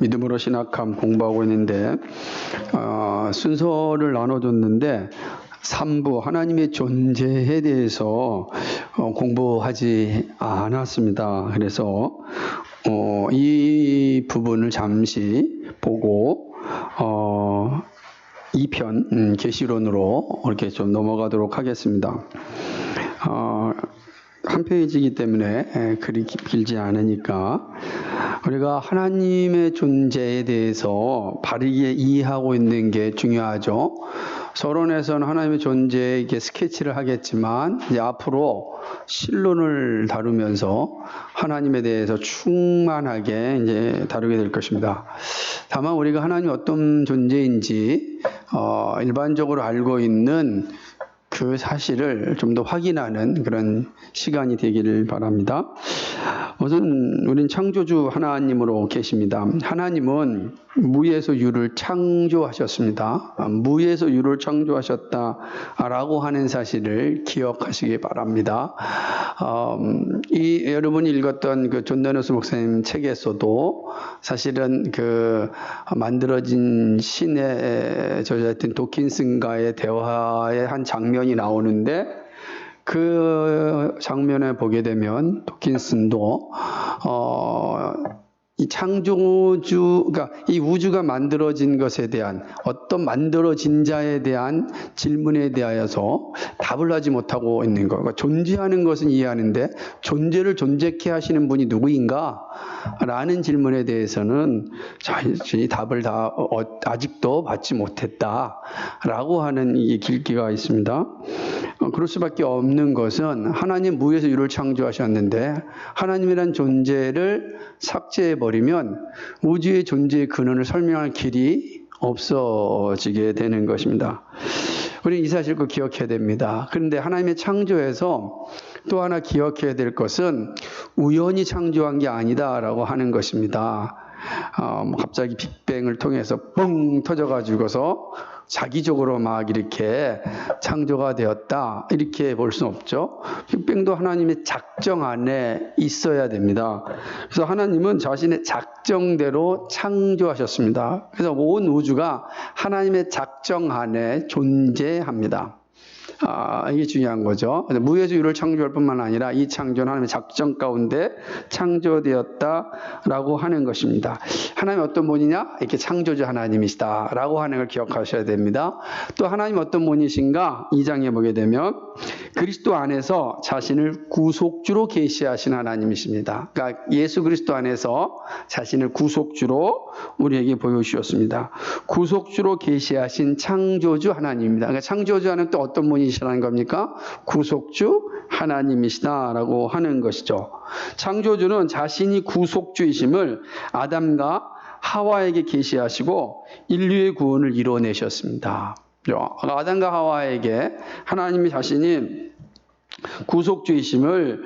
믿음으로 신학함 공부하고 있는데 순서를 나눠줬는데 3부 하나님의 존재에 대해서 공부하지 않았습니다. 그래서 이 부분을 잠시 보고 2편 계시론으로 이렇게 좀 넘어가도록 하겠습니다. 한 페이지이기 때문에 그리 길지 않으니까 우리가 하나님의 존재에 대해서 바르게 이해하고 있는 게 중요하죠. 서론에서는 하나님의 존재에 이렇게 스케치를 하겠지만 이제 앞으로 실론을 다루면서 하나님에 대해서 충만하게 이제 다루게 될 것입니다. 다만 우리가 하나님이 어떤 존재인지 일반적으로 알고 있는 그 사실을 좀 더 확인하는 그런 시간이 되기를 바랍니다. 우선 우린 창조주 하나님으로 계십니다. 하나님은 무에서 유를 창조하셨습니다. 무에서 유를 창조하셨다라고 하는 사실을 기억하시기 바랍니다. 여러분이 읽었던 그 존 레노스 목사님 책에서도 사실은 그 만들어진 신의 저자였던 도킨슨과의 대화의 한 장면이 나오는데 그 장면에 보게 되면 도킨슨도 이 창조주, 그러니까 이 우주가 만들어진 것에 대한 어떤 만들어진 자에 대한 질문에 대하여서 답을 하지 못하고 있는 것. 그러니까 존재하는 것은 이해하는데 존재를 존재케 하시는 분이 누구인가? 라는 질문에 대해서는 자신이 답을 다 아직도 받지 못했다라고 하는 이 길기가 있습니다. 그럴 수밖에 없는 것은 하나님 무에서 유를 창조하셨는데 하나님이란 존재를 삭제해버리면 우주의 존재의 근원을 설명할 길이 없어지게 되는 것입니다. 우리는 이 사실 꼭 기억해야 됩니다. 그런데 하나님의 창조에서 또 하나 기억해야 될 것은 우연히 창조한 게 아니다라고 하는 것입니다. 갑자기 빅뱅을 통해서 뻥 터져가지고서 자기적으로 막 이렇게 창조가 되었다 이렇게 볼 수는 없죠. 빅뱅도 하나님의 작정 안에 있어야 됩니다. 그래서 하나님은 자신의 작정대로 창조하셨습니다. 그래서 온 우주가 하나님의 작정 안에 존재합니다. 이게 중요한 거죠. 무에서 유를 창조할 뿐만 아니라 이 창조는 하나님의 작정 가운데 창조되었다라고 하는 것입니다. 하나님이 어떤 분이냐? 이렇게 창조주 하나님이시다라고 하는 걸 기억하셔야 됩니다. 또 하나님 어떤 분이신가? 2장에 보게 되면 그리스도 안에서 자신을 구속주로 계시하신 하나님이십니다. 그러니까 예수 그리스도 안에서 자신을 구속주로 우리에게 보여주셨습니다. 구속주로 계시하신 창조주 하나님입니다. 그러니까 창조주 하나님 또 어떤 분이시라는 겁니까? 구속주 하나님이시다라고 하는 것이죠. 창조주는 자신이 구속주이심을 아담과 하와에게 계시하시고 인류의 구원을 이뤄내셨습니다. 아담과 하와에게 하나님이 자신이 구속주이심을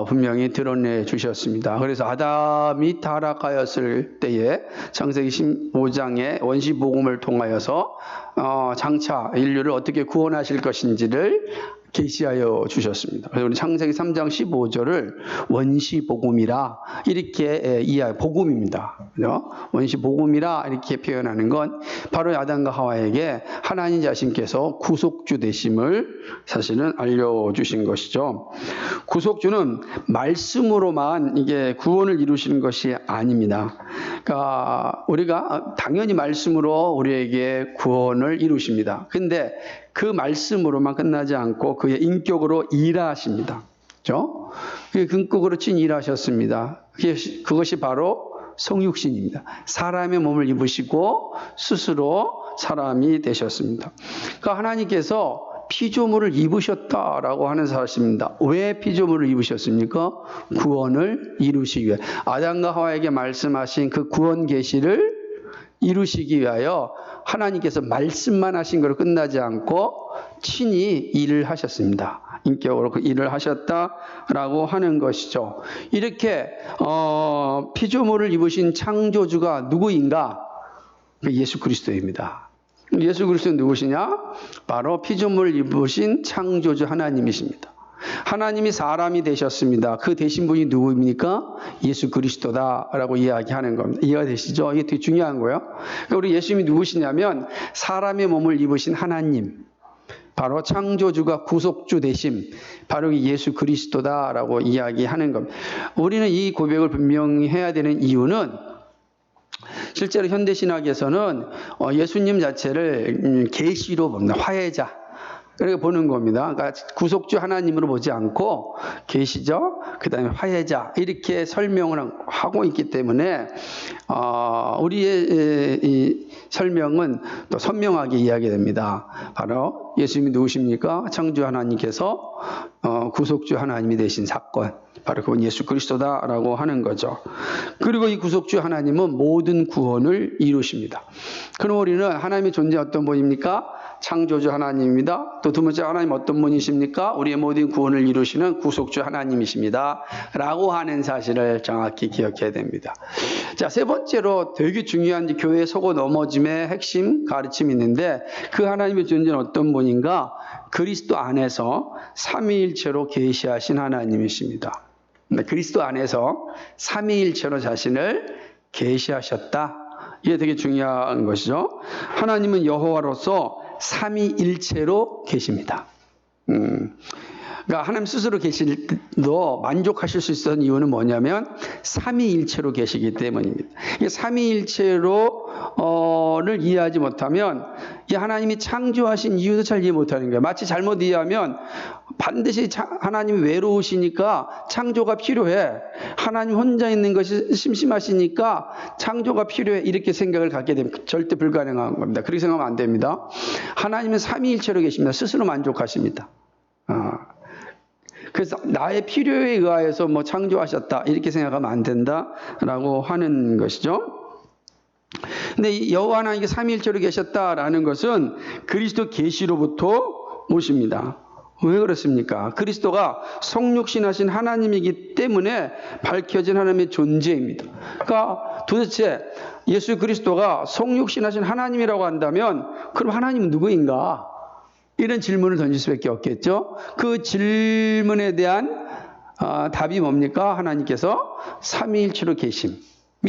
분명히 드러내 주셨습니다. 그래서 아담이 타락하였을 때에 창세기 15장의 원시복음을 통하여서 장차 인류를 어떻게 구원하실 것인지를 계시하여 주셨습니다. 그래서 우리 창세기 3장 15절을 원시복음이라 이렇게 이해해요. 복음입니다. 원시복음이라 이렇게 표현하는 건 바로 아담과 하와에게 하나님 자신께서 구속주 되심을 사실은 알려주신 것이죠. 구속주는 말씀으로만 이게 구원을 이루시는 것이 아닙니다. 그러니까 우리가 당연히 말씀으로 우리에게 구원을 이루십니다. 근데 그 말씀으로만 끝나지 않고 그의 인격으로 일하십니다. 그렇죠? 그게 근국으로 친 일하셨습니다. 그것이 바로 성육신입니다. 사람의 몸을 입으시고 스스로 사람이 되셨습니다. 그러니까 하나님께서 피조물을 입으셨다라고 하는 사실입니다. 왜 피조물을 입으셨습니까? 구원을 이루시기 위해. 아담과 하와에게 말씀하신 그 구원 계시를 이루시기 위하여 하나님께서 말씀만 하신 것으로 끝나지 않고 친히 일을 하셨습니다. 인격으로 그 일을 하셨다라고 하는 것이죠. 이렇게 피조물을 입으신 창조주가 누구인가? 예수 그리스도입니다. 예수 그리스도는 누구시냐? 바로 피조물을 입으신 창조주 하나님이십니다. 하나님이 사람이 되셨습니다. 그 되신 분이 누구입니까? 예수 그리스도다라고 이야기하는 겁니다. 이해가 되시죠? 이게 되게 중요한 거예요. 그러니까 우리 예수님이 누구시냐면 사람의 몸을 입으신 하나님, 바로 창조주가 구속주 되심, 바로 예수 그리스도다라고 이야기하는 겁니다. 우리는 이 고백을 분명히 해야 되는 이유는 실제로 현대신학에서는 예수님 자체를 계시로 봅니다. 화해자. 그렇게 보는 겁니다. 그러니까 구속주 하나님으로 보지 않고 계시죠. 그 다음에 화해자 이렇게 설명을 하고 있기 때문에 우리의 이 설명은 또 선명하게 이야기됩니다. 바로 예수님이 누구십니까? 창조 하나님께서 구속주 하나님이 되신 사건, 바로 그건 예수 그리스도다라고 하는 거죠. 그리고 이 구속주 하나님은 모든 구원을 이루십니다. 그럼 우리는 하나님의 존재 어떤 분입니까? 창조주 하나님입니다. 또 두 번째 하나님 어떤 분이십니까? 우리의 모든 구원을 이루시는 구속주 하나님이십니다. 라고 하는 사실을 정확히 기억해야 됩니다. 자, 세 번째로 되게 중요한 교회의 속어 넘어짐의 핵심 가르침이 있는데 그 하나님의 존재는 어떤 분인가? 그리스도 안에서 삼위일체로 계시하신 하나님이십니다. 그리스도 안에서 삼위일체로 자신을 계시하셨다. 이게 되게 중요한 것이죠. 하나님은 여호와로서 삼위일체로 계십니다. 그러니까 하나님 스스로 계실 때도 만족하실 수 있었던 이유는 뭐냐면 삼위일체로 계시기 때문입니다. 삼위일체로를 이해하지 못하면 이 하나님이 창조하신 이유도 잘 이해 못하는 거예요. 마치 잘못 이해하면 반드시 하나님이 외로우시니까 창조가 필요해. 하나님 혼자 있는 것이 심심하시니까 창조가 필요해. 이렇게 생각을 갖게 되면 절대 불가능한 겁니다. 그렇게 생각하면 안 됩니다. 하나님은 삼위일체로 계십니다. 스스로 만족하십니다. 그래서 나의 필요에 의하여서 뭐 창조하셨다 이렇게 생각하면 안 된다라고 하는 것이죠. 근데 이 여호와 하나님께 삼위일체로 계셨다라는 것은 그리스도 계시로부터 오십니다. 왜 그렇습니까? 그리스도가 성육신하신 하나님이기 때문에 밝혀진 하나님의 존재입니다. 그러니까 도대체 예수 그리스도가 성육신하신 하나님이라고 한다면 그럼 하나님은 누구인가? 이런 질문을 던질 수밖에 없겠죠. 그 질문에 대한 답이 뭡니까? 하나님께서 삼위일체로 계심이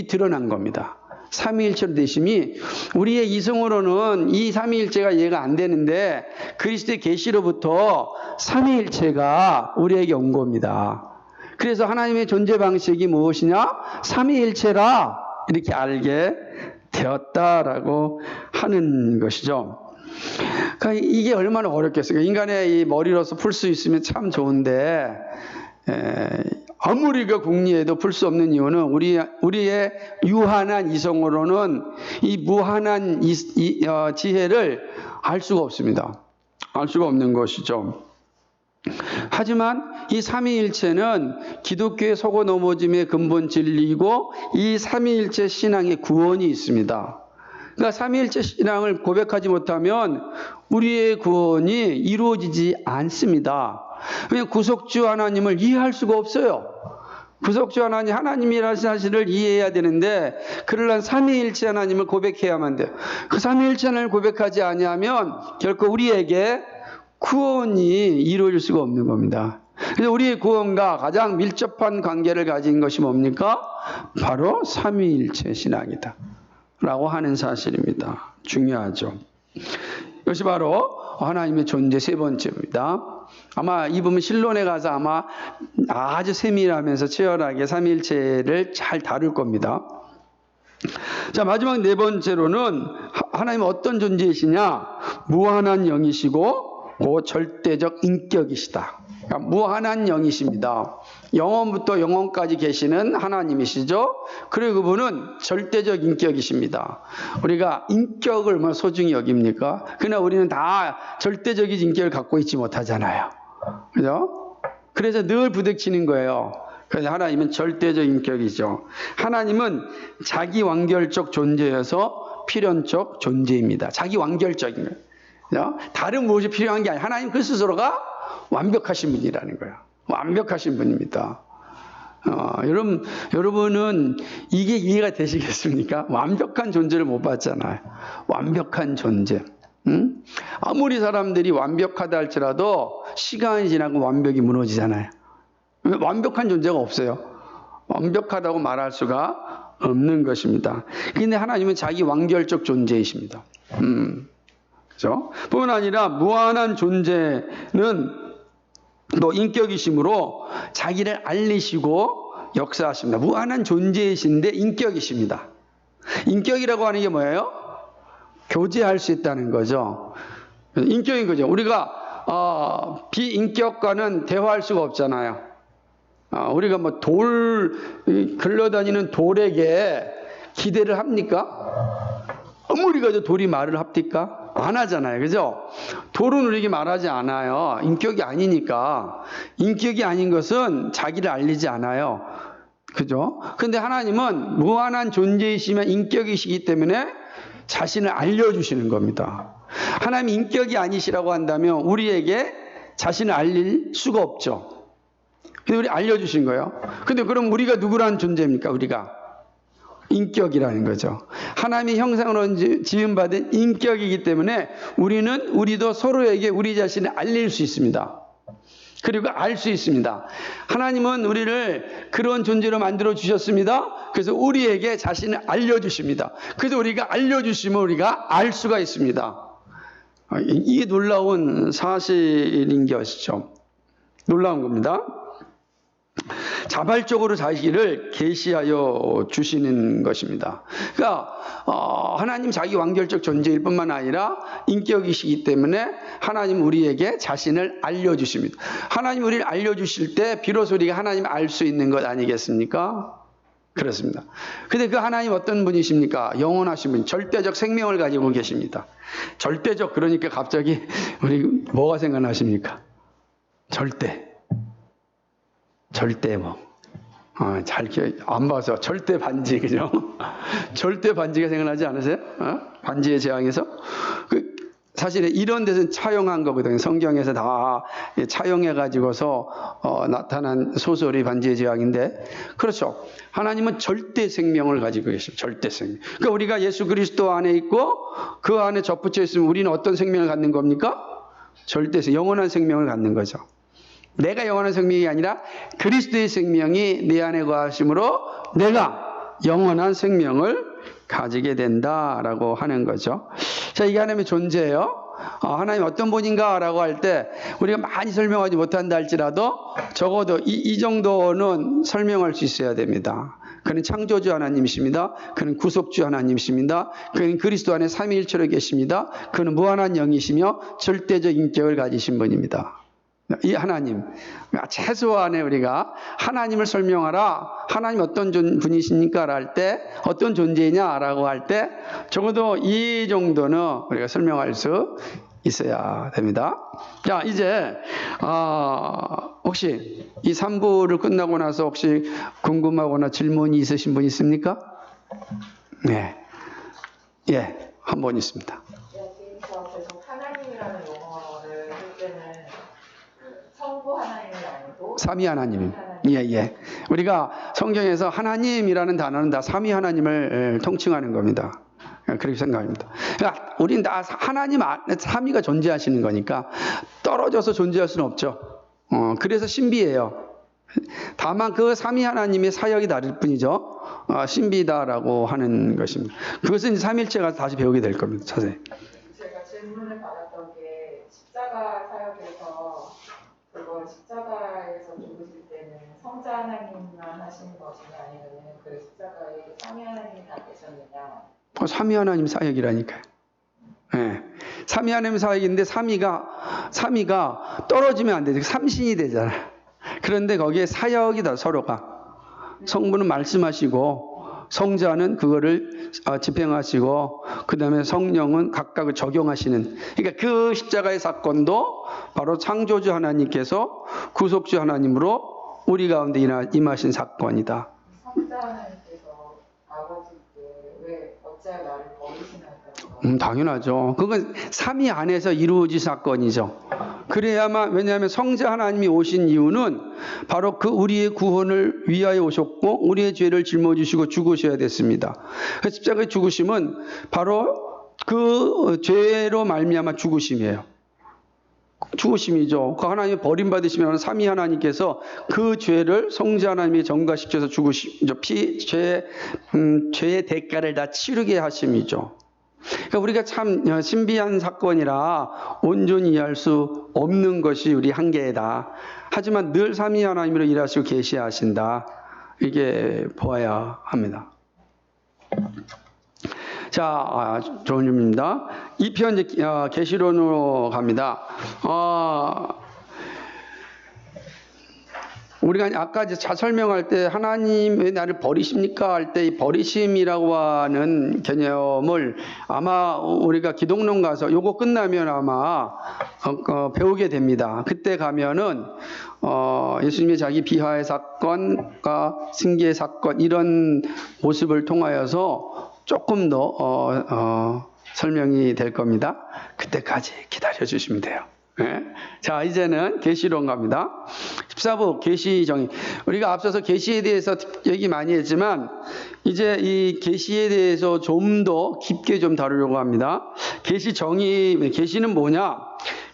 드러난 겁니다. 삼위일체로 되심이 우리의 이성으로는 이 삼위일체가 이해가 안 되는데 그리스도의 계시로부터 삼위일체가 우리에게 온 겁니다. 그래서 하나님의 존재 방식이 무엇이냐? 삼위일체라 이렇게 알게 되었다라고 하는 것이죠. 그러니까 이게 얼마나 어렵겠어요. 인간의 이 머리로서 풀 수 있으면 참 좋은데 아무리 궁리해도 풀 수 없는 이유는 우리의 유한한 이성으로는 이 무한한 지혜를 알 수가 없습니다. 알 수가 없는 것이죠. 하지만 이 삼위일체는 기독교의 속어 넘어짐의 근본 진리이고 이 삼위일체 신앙의 구원이 있습니다. 그러니까 삼위일체 신앙을 고백하지 못하면 우리의 구원이 이루어지지 않습니다. 왜냐하면 구속주 하나님을 이해할 수가 없어요. 구속주 하나님이라는 사실을 이해해야 되는데 그러려면 삼위일체 하나님을 고백해야만 돼요. 그 삼위일체 하나님을 고백하지 아니하면 결코 우리에게 구원이 이루어질 수가 없는 겁니다. 그래서 우리의 구원과 가장 밀접한 관계를 가진 것이 뭡니까? 바로 삼위일체 신앙이다 라고 하는 사실입니다. 중요하죠. 이것이 바로 하나님의 존재 세 번째입니다. 아마 이 부분 신론에 가서 아마 아주 세밀하면서 치열하게 삼위일체를 잘 다룰 겁니다. 자, 마지막 네 번째로는 하나님은 어떤 존재이시냐? 무한한 영이시고 고 절대적 인격이시다. 그러니까 무한한 영이십니다. 영원부터 영원까지 계시는 하나님이시죠. 그리고 그분은 절대적 인격이십니다. 우리가 인격을 얼마나 소중히 여깁니까? 그러나 우리는 다 절대적인 인격을 갖고 있지 못하잖아요. 그죠? 그래서 늘 부딪히는 거예요. 그래서 하나님은 절대적 인격이죠. 하나님은 자기 완결적 존재여서 필연적 존재입니다. 자기 완결적인 거예요. 다른 무엇이 필요한 게 아니라 하나님 그 스스로가 완벽하신 분이라는 거예요. 완벽하신 분입니다. 여러분은 이게 이해가 되시겠습니까? 완벽한 존재를 못 봤잖아요. 완벽한 존재. 아무리 사람들이 완벽하다 할지라도 시간이 지나고 완벽이 무너지잖아요. 완벽한 존재가 없어요. 완벽하다고 말할 수가 없는 것입니다. 근데 하나님은 자기 완결적 존재이십니다. 그죠? 뿐만 아니라 무한한 존재는 또 인격이심으로 자기를 알리시고 역사하십니다. 무한한 존재이신데 인격이십니다. 인격이라고 하는 게 뭐예요? 교제할 수 있다는 거죠. 인격인 거죠. 우리가 비인격과는 대화할 수가 없잖아요. 우리가 뭐 굴러다니는 돌에게 기대를 합니까? 아무리 가도 돌이 말을 합니까? 안 하잖아요. 그죠? 돌은 우리에게 말하지 않아요. 인격이 아니니까. 인격이 아닌 것은 자기를 알리지 않아요. 그죠? 근데 하나님은 무한한 존재이시면 인격이시기 때문에 자신을 알려주시는 겁니다. 하나님이 인격이 아니시라고 한다면 우리에게 자신을 알릴 수가 없죠. 근데 우리 알려주신 거예요. 근데 그럼 우리가 누구라는 존재입니까? 우리가 인격이라는 거죠. 하나님의 형상으로 지음받은 인격이기 때문에 우리도 서로에게 우리 자신을 알릴 수 있습니다. 그리고 알 수 있습니다. 하나님은 우리를 그런 존재로 만들어 주셨습니다. 그래서 우리에게 자신을 알려주십니다. 그래서 우리가 알려주시면 우리가 알 수가 있습니다. 이게 놀라운 사실인 것이죠. 놀라운 겁니다. 자발적으로 자기를 계시하여 주시는 것입니다. 그러니까 하나님 자기 완결적 존재일 뿐만 아니라 인격이시기 때문에 하나님 우리에게 자신을 알려주십니다. 하나님 우리를 알려주실 때 비로소 우리가 하나님을 알 수 있는 것 아니겠습니까? 그렇습니다. 근데 그 하나님 어떤 분이십니까? 영원하신 분, 절대적 생명을 가지고 계십니다. 절대적, 그러니까 갑자기 우리 뭐가 생각나십니까? 절대 뭐. 안 봐서 절대 반지, 그죠? 절대 반지가 생각나지 않으세요? 반지의 제왕에서? 사실 이런 데서 차용한 거거든요. 성경에서 다 차용해가지고서 나타난 소설이 반지의 제왕인데, 그렇죠. 하나님은 절대 생명을 가지고 계십니다. 절대 생명. 그러니까 우리가 예수 그리스도 안에 있고 그 안에 접붙여 있으면 우리는 어떤 생명을 갖는 겁니까? 절대 영원한 생명을 갖는 거죠. 내가 영원한 생명이 아니라 그리스도의 생명이 내 안에 거하심으로 내가 영원한 생명을 가지게 된다라고 하는 거죠. 자, 이게 하나님의 존재예요. 하나님 어떤 분인가라고 할 때 우리가 많이 설명하지 못한다 할지라도 적어도 이 정도는 설명할 수 있어야 됩니다. 그는 창조주 하나님이십니다. 그는 구속주 하나님이십니다. 그는 그리스도 안에 삼위일체로 계십니다. 그는 무한한 영이시며 절대적 인격을 가지신 분입니다. 이 하나님, 최소한에 우리가 하나님을 설명하라, 하나님 어떤 분이십니까? 할 때, 어떤 존재냐라고 할 때 적어도 이 정도는 우리가 설명할 수 있어야 됩니다. 자, 이제 혹시 이 3부를 끝나고 나서 혹시 궁금하거나 질문이 있으신 분 있습니까? 네, 예, 한 번 있습니다. 하나님이라는 용어를 할 때는 성부 하나님이 아니고 삼위 하나님. 예. 우리가 성경에서 하나님이라는 단어는 다 삼위 하나님을 통칭하는 겁니다. 그렇게 생각합니다. 그러니까 우리는 다 하나님 안에 삼위가 존재하시는 거니까 떨어져서 존재할 수는 없죠. 그래서 신비예요. 다만 그 삼위 하나님의 사역이 다를 뿐이죠. 신비다라고 하는 것입니다. 그것은 삼일체가 다시 배우게 될 겁니다. 자세히. 제가 질문을 받았던 게 십자가 사역에서 그걸 십자가에서 죽으실 때는 성자 하나님만 하시는 것이냐 아니면 그 십자가에 삼위 하나님이 다 계셨느냐? 삼위 하나님 사역이라니까요. 네. 삼위 하나님 사역인데 삼위가 떨어지면 안 되죠. 삼신이 되잖아요. 그런데 거기에 사역이다, 서로가. 성부는 말씀하시고 성자는 그거를 집행하시고 그 다음에 성령은 각각을 적용하시는, 그러니까 그 십자가의 사건도 바로 창조주 하나님께서 구속주 하나님으로 우리 가운데 임하신 사건이다. 성자 하나님께서 아버지께 왜 어찌하여 나를 버리시나요? 당연하죠. 그건 삼위 안에서 이루어진 사건이죠. 그래야만, 왜냐하면 성자 하나님이 오신 이유는 바로 그 우리의 구원을 위하여 오셨고 우리의 죄를 짊어지시고 죽으셔야 됐습니다. 그 십자가의 죽으심은 바로 그 죄로 말미암아 죽으심이에요. 죽으심이죠. 그 하나님 버림받으시면 삼위 하나님께서 그 죄를 성자 하나님이 전가시켜서 죽으시죠. 죄의 대가를 다 치르게 하심이죠. 그러니까 우리가 참 신비한 사건이라 온전히 이해할 수 없는 것이 우리 한계다. 하지만 늘 삼위 하나님으로 일하시고 계시하신다. 이게 보아야 합니다. 자, 좋은 질문입니다. 2편 계시론으로 갑니다. 우리가 아까 이제 설명할 때 하나님 왜 나를 버리십니까? 할 때 이 버리심이라고 하는 개념을 아마 우리가 기독론 가서 요거 끝나면 아마 배우게 됩니다. 그때 가면은 예수님의 자기 비하의 사건과 승계의 사건 이런 모습을 통하여서 조금 더 설명이 될 겁니다. 그때까지 기다려 주시면 돼요. 네. 자, 이제는 계시론 갑니다. 14부 계시 정의. 우리가 앞서서 계시에 대해서 얘기 많이 했지만 이제 이 계시에 대해서 좀 더 깊게 좀 다루려고 합니다. 계시 정의, 계시는 뭐냐?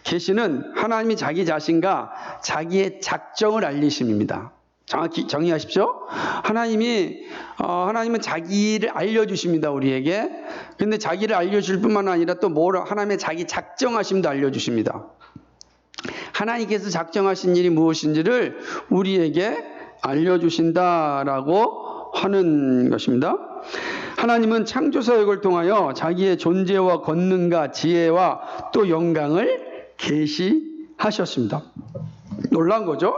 계시는 하나님이 자기 자신과 자기의 작정을 알리심입니다. 정확히 정의하십시오. 하나님은 자기를 알려주십니다, 우리에게. 근데 자기를 알려줄 뿐만 아니라 또 하나님의 자기 작정하심도 알려주십니다. 하나님께서 작정하신 일이 무엇인지를 우리에게 알려주신다라고 하는 것입니다. 하나님은 창조사역을 통하여 자기의 존재와 권능과 지혜와 또 영광을 계시하셨습니다. 놀라운 거죠?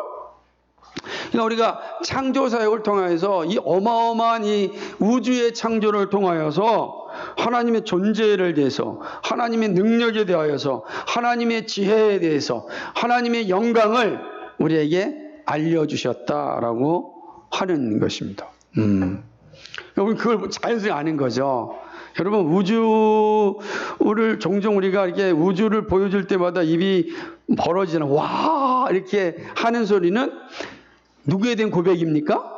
그러니까 우리가 창조사역을 통하여서 이 어마어마한 이 우주의 창조를 통하여서 하나님의 존재를 대해서, 하나님의 능력에 대하여서, 하나님의 지혜에 대해서, 하나님의 영광을 우리에게 알려주셨다라고 하는 것입니다. 여러분 그걸 자연스레 아는 거죠. 여러분 우주를 종종 우리가 이렇게 우주를 보여줄 때마다 입이 벌어지는 와 이렇게 하는 소리는 누구에 대한 고백입니까?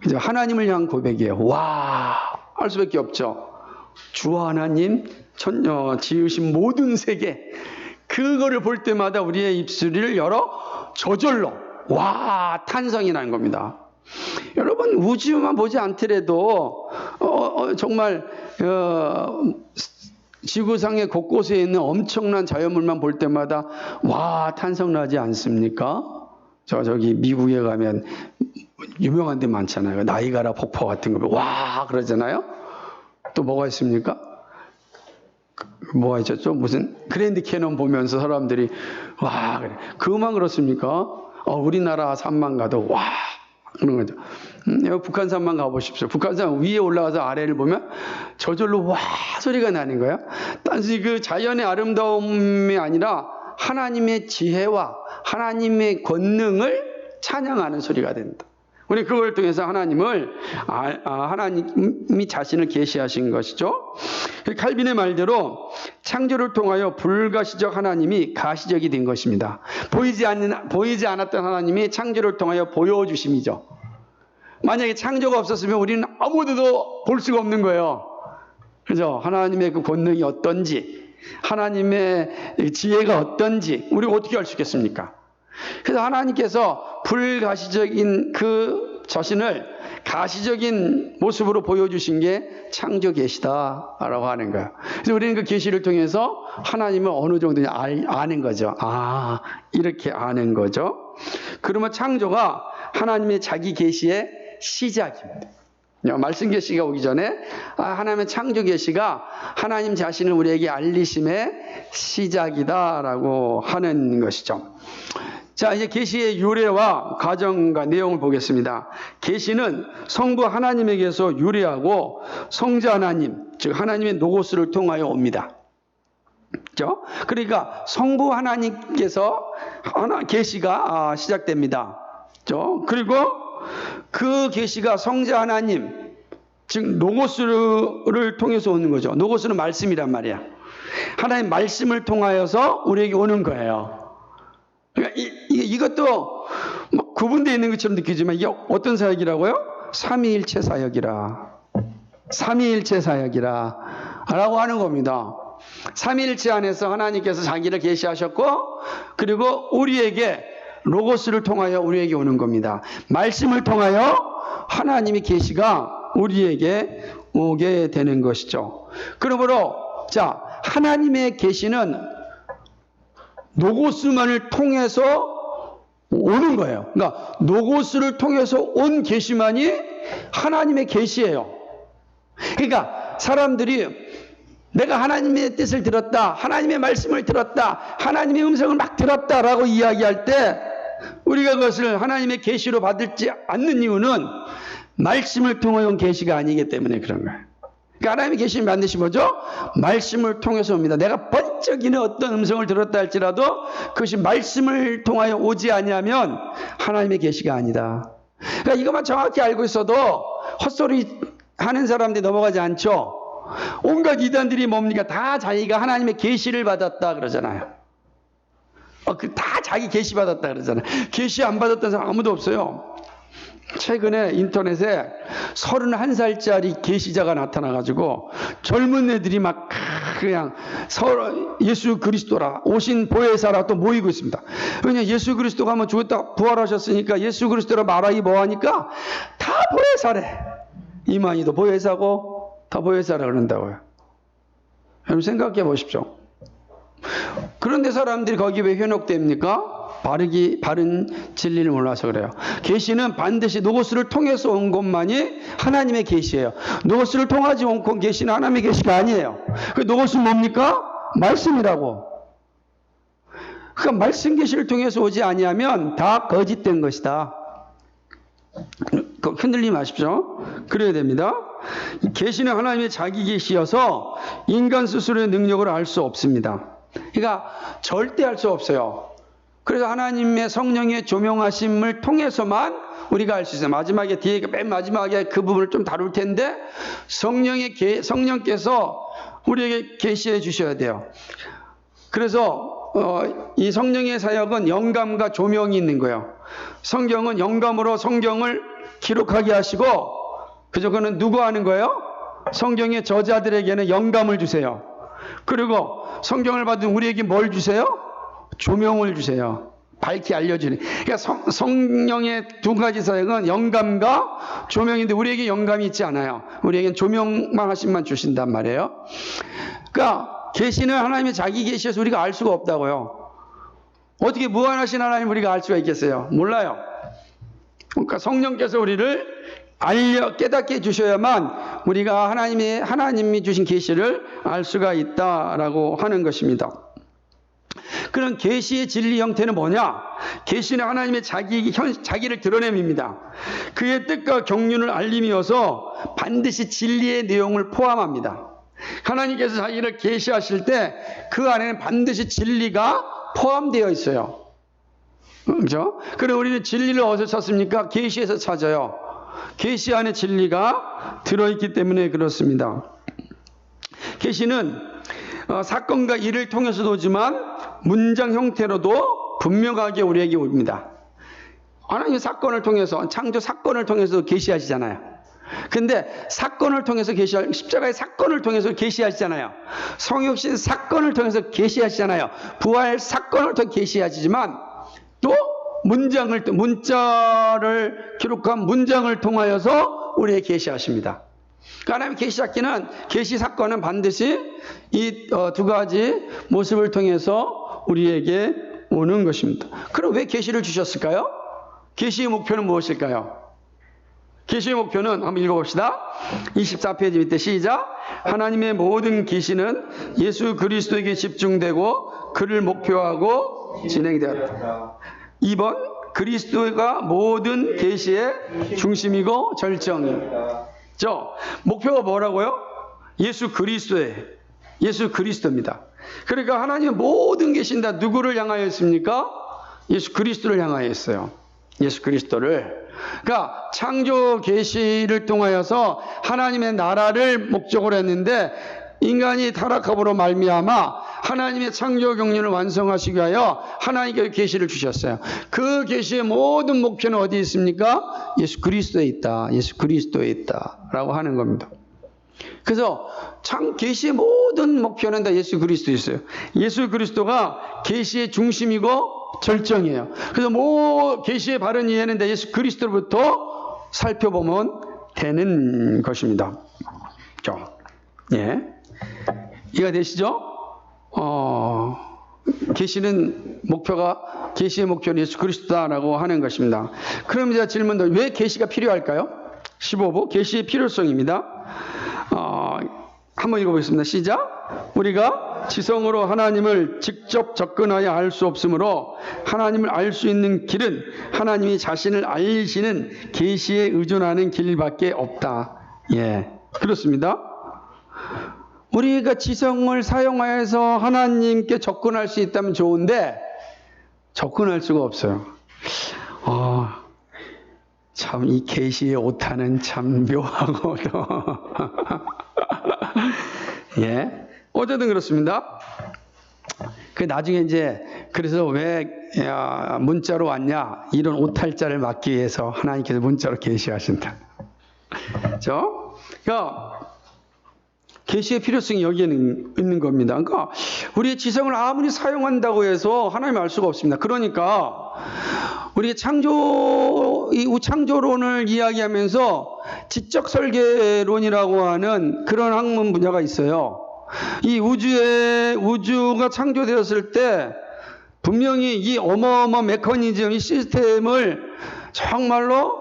그죠? 하나님을 향한 고백이에요. 와 할 수밖에 없죠. 주 하나님 지으신 모든 세계 그거를 볼 때마다 우리의 입술을 열어 저절로 와 탄성이 나는 겁니다. 여러분 우주만 보지 않더라도 정말 지구상의 곳곳에 있는 엄청난 자연물만 볼 때마다 와 탄성 나지 않습니까? 저기 미국에 가면 유명한 데 많잖아요. 나이가라 폭포 같은 거 와 그러잖아요. 또 뭐가 있습니까? 뭐가 있었죠? 무슨 그랜드 캐년 보면서 사람들이 와 그래. 그만 그렇습니까? 우리나라 산만 가도 와 그런 거죠. 북한산만 가보십시오. 북한산 위에 올라가서 아래를 보면 저절로 와 소리가 나는 거예요. 단지 그 자연의 아름다움이 아니라 하나님의 지혜와 하나님의 권능을 찬양하는 소리가 된다. 우리 그걸 통해서 하나님이 자신을 계시하신 것이죠. 칼빈의 말대로 창조를 통하여 불가시적 하나님이 가시적이 된 것입니다. 보이지 않았던 하나님이 창조를 통하여 보여주심이죠. 만약에 창조가 없었으면 우리는 아무데도 볼 수가 없는 거예요. 그죠? 하나님의 그 권능이 어떤지, 하나님의 지혜가 어떤지 우리가 어떻게 알 수 있겠습니까? 그래서 하나님께서 불가시적인 그 자신을 가시적인 모습으로 보여주신 게 창조 계시다라고 하는 거예요. 그래서 우리는 그 계시를 통해서 하나님을 어느 정도 아는 거죠. 이렇게 아는 거죠. 그러면 창조가 하나님의 자기 계시의 시작입니다. 말씀 계시가 오기 전에 하나님의 창조 계시가 하나님 자신을 우리에게 알리심의 시작이다라고 하는 것이죠. 자, 이제 계시의 유래와 과정과 내용을 보겠습니다. 계시는 성부 하나님에게서 유래하고 성자 하나님, 즉 하나님의 노고스를 통하여 옵니다. 그렇죠? 그러니까 성부 하나님께서 계시가 시작됩니다. 그렇죠? 그리고 그 계시가 성자 하나님, 즉 노고스를 통해서 오는 거죠. 노고스는 말씀이란 말이야. 하나님 말씀을 통하여서 우리에게 오는 거예요. 그러니까 이것도 막 구분되어 있는 것처럼 느끼지만 이게 어떤 사역이라고요? 삼위일체 사역이라. 삼위일체 사역이라. 라고 하는 겁니다. 삼위일체 안에서 하나님께서 자기를 계시하셨고, 그리고 우리에게 로고스를 통하여 우리에게 오는 겁니다. 말씀을 통하여 하나님의 계시가 우리에게 오게 되는 것이죠. 그러므로 자, 하나님의 계시는 로고스만을 통해서 오는 거예요. 그러니까 로고스를 통해서 온 계시만이 하나님의 계시예요. 그러니까 사람들이 내가 하나님의 뜻을 들었다, 하나님의 말씀을 들었다, 하나님의 음성을 막 들었다라고 이야기할 때 우리가 그것을 하나님의 계시로 받지 않는 이유는 말씀을 통해 온 계시가 아니기 때문에 그런 거예요. 그러니까 하나님의 계시는 반드시 뭐죠? 말씀을 통해서 옵니다. 내가 번쩍이는 어떤 음성을 들었다 할지라도 그것이 말씀을 통하여 오지 아니하면 하나님의 계시가 아니다. 그러니까 이것만 정확히 알고 있어도 헛소리 하는 사람들이 넘어가지 않죠. 온갖 이단들이 뭡니까? 다 자기가 하나님의 계시를 받았다 그러잖아요. 다 자기 계시 받았다 그러잖아요. 계시 안 받았다는 사람 아무도 없어요. 최근에 인터넷에 31살짜리 계시자가 나타나가지고 젊은 애들이 막 그냥 예수 그리스도라 오신 보혜사라 또 모이고 있습니다. 왜냐 예수 그리스도가 한번 죽었다 부활하셨으니까 예수 그리스도라 말하기 뭐하니까 다 보혜사래. 이만희도 보혜사고 다 보혜사라 그런다고요. 여러분 생각해 보십시오. 그런데 사람들이 거기 왜 현혹됩니까? 바른 진리를 몰라서 그래요. 계시는 반드시 노고스를 통해서 온 것만이 하나님의 계시예요. 노고스를 통하지 않고 계시는 하나님의 계시가 아니에요. 그 노고스는 뭡니까? 말씀이라고. 그러니까 말씀 계시를 통해서 오지 아니하면 다 거짓된 것이다. 흔들리지 마십시오. 그래야 됩니다. 계시는 하나님의 자기 계시여서 인간 스스로의 능력으로 알 수 없습니다. 그러니까 절대 할 수 없어요. 그래서 하나님의 성령의 조명하심을 통해서만 우리가 알 수 있어요. 마지막에 뒤에 맨 마지막에 그 부분을 좀 다룰 텐데 성령께서 우리에게 계시해 주셔야 돼요. 그래서 이 성령의 사역은 영감과 조명이 있는 거예요. 성경은 영감으로 성경을 기록하게 하시고 그거는 누구 하는 거예요? 성경의 저자들에게는 영감을 주세요. 그리고 성경을 받은 우리에게 뭘 주세요? 조명을 주세요. 밝히 알려주는. 그러니까 성령의 두 가지 사역은 영감과 조명인데 우리에게 영감이 있지 않아요. 우리에겐 조명만 하심만 주신단 말이에요. 그러니까 계시는 하나님의 자기 계시에서 우리가 알 수가 없다고요. 어떻게 무한하신 하나님 우리가 알 수가 있겠어요? 몰라요. 그러니까 성령께서 우리를 깨닫게 해주셔야만 우리가 하나님이 주신 계시를 알 수가 있다라고 하는 것입니다. 그런 계시의 진리 형태는 뭐냐? 계시는 하나님의 자기를 드러냄입니다. 그의 뜻과 경륜을 알림이어서 반드시 진리의 내용을 포함합니다. 하나님께서 자기를 계시하실 때 그 안에는 반드시 진리가 포함되어 있어요. 그렇죠? 그럼 우리는 진리를 어디서 찾습니까? 계시에서 찾아요. 계시 안에 진리가 들어있기 때문에 그렇습니다. 계시는 사건과 일을 통해서도 오지만 문장 형태로도 분명하게 우리에게 옵니다. 하나님 사건을 통해서 창조 사건을 통해서 계시하시잖아요. 근데 사건을 통해서 십자가의 사건을 통해서 계시하시잖아요. 성육신 사건을 통해서 계시하시잖아요. 부활 사건을 통해 계시하시지만 또 문자를 기록한 문장을 통하여서 우리에게 계시하십니다. 그러니까 하나님 계시하기는 계시 사건은 반드시 이 두 가지 모습을 통해서 우리에게 오는 것입니다. 그럼 왜 계시를 주셨을까요? 계시의 목표는 무엇일까요? 계시의 목표는 한번 읽어봅시다. 24페이지 밑에 시작. 하나님의 모든 계시는 예수 그리스도에게 집중되고 그를 목표하고 진행되었다. 2번 그리스도가 모든 계시의 중심이고 절정이죠. 목표가 뭐라고요? 예수 그리스도입니다. 그러니까 하나님의 모든 계시는 다 누구를 향하여 있습니까? 예수 그리스도를 향하여 있어요. 예수 그리스도를. 그러니까 창조 계시를 통하여서 하나님의 나라를 목적으로 했는데 인간이 타락함으로 말미암아 하나님의 창조 경륜을 완성하시기 위하여 하나님께 계시를 주셨어요. 그 계시의 모든 목표는 어디에 있습니까? 예수 그리스도에 있다. 예수 그리스도에 있다라고 하는 겁니다. 그래서 참 계시의 모든 목표는 다 예수 그리스도였어요. 예수 그리스도가 계시의 중심이고 절정이에요. 그래서 계시의 바른 이해는 다 예수 그리스도로부터 살펴보면 되는 것입니다. 예. 이해가 되시죠? 계시의 목표는 예수 그리스도다라고 하는 것입니다. 그럼 이제 질문도 왜 계시가 필요할까요? 15부 계시의 필요성입니다. 한번 읽어보겠습니다. 시작. 우리가 지성으로 하나님을 직접 접근하여 알 수 없으므로 하나님을 알 수 있는 길은 하나님이 자신을 알리시는 계시에 의존하는 길밖에 없다. 예, 그렇습니다. 우리가 지성을 사용하여서 하나님께 접근할 수 있다면 좋은데 접근할 수가 없어요. 참 이 계시의 오타는 참 묘하고도 예, 어쨌든 그렇습니다. 나중에 이제 그래서 왜 문자로 왔냐 이런 오탈자를 막기 위해서 하나님께서 문자로 계시하신다. 그러니까 계시의 필요성이 여기에는 있는 겁니다. 그러니까 우리의 지성을 아무리 사용한다고 해서 하나님을 알 수가 없습니다. 그러니까 우리가 창조론을 이야기하면서 지적 설계론이라고 하는 그런 학문 분야가 있어요. 이 우주가 창조되었을 때 분명히 이 어마어마한 메커니즘, 이 시스템을 정말로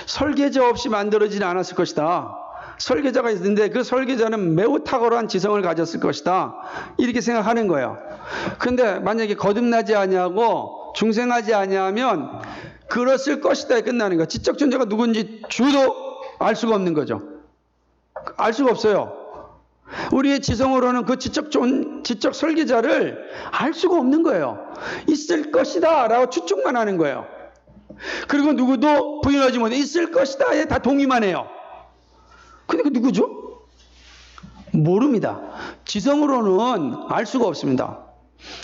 설계자 없이 만들어지지 않았을 것이다. 설계자가 있는데 그 설계자는 매우 탁월한 지성을 가졌을 것이다. 이렇게 생각하는 거예요. 그런데 만약에 거듭나지 아니하고 중생하지 아니하면 그랬을 것이다에 끝나는 거예요. 지적 존재가 누군지 주도 알 수가 없는 거죠. 알 수가 없어요. 우리의 지성으로는 그 지적 설계자를 알 수가 없는 거예요. 있을 것이다 라고 추측만 하는 거예요. 그리고 누구도 부인하지 못해 있을 것이다에 다 동의만 해요. 근데 그 누구죠? 모릅니다. 지성으로는 알 수가 없습니다.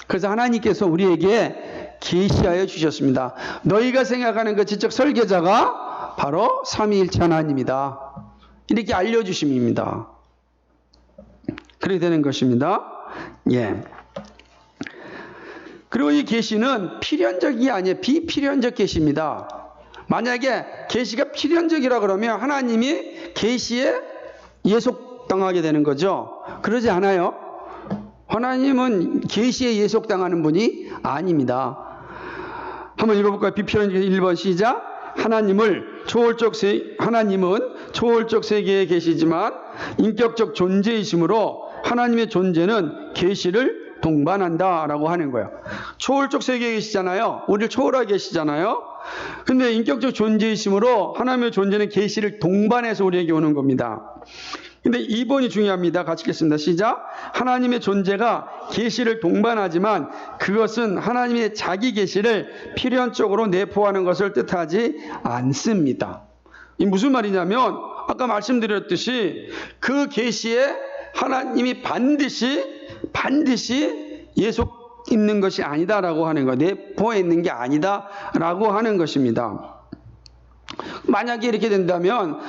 그래서 하나님께서 우리에게 계시하여 주셨습니다. 너희가 생각하는 그 지적 설계자가 바로 삼위일체 하나님이다. 이렇게 알려주심입니다. 그렇게 되는 것입니다. 예. 그리고 이 계시는 필연적이 아니에요. 비필연적 계시입니다. 만약에 계시가 필연적이라 그러면 하나님이 계시에 예속당하게 되는 거죠. 그러지 않아요. 하나님은 계시에 예속당하는 분이 아닙니다. 한번 읽어볼까요? 비필연적 1번 시작. 하나님은 초월적 세계에 계시지만 인격적 존재이시므로 하나님의 존재는 계시를 동반한다라고 하는 거예요. 초월적 세계에 계시잖아요. 우리를 초월하게 계시잖아요. 근데 인격적 존재이시므로 하나님의 존재는 계시를 동반해서 우리에게 오는 겁니다. 근데 2번이 중요합니다. 같이 읽겠습니다. 시작. 하나님의 존재가 계시를 동반하지만 그것은 하나님의 자기 계시를 필연적으로 내포하는 것을 뜻하지 않습니다. 이 무슨 말이냐면 아까 말씀드렸듯이 그 계시에 하나님이 반드시 예속 있는 것이 아니다라고 하는 거, 내포해 있는 게 아니다라고 하는 것입니다. 만약에 이렇게 된다면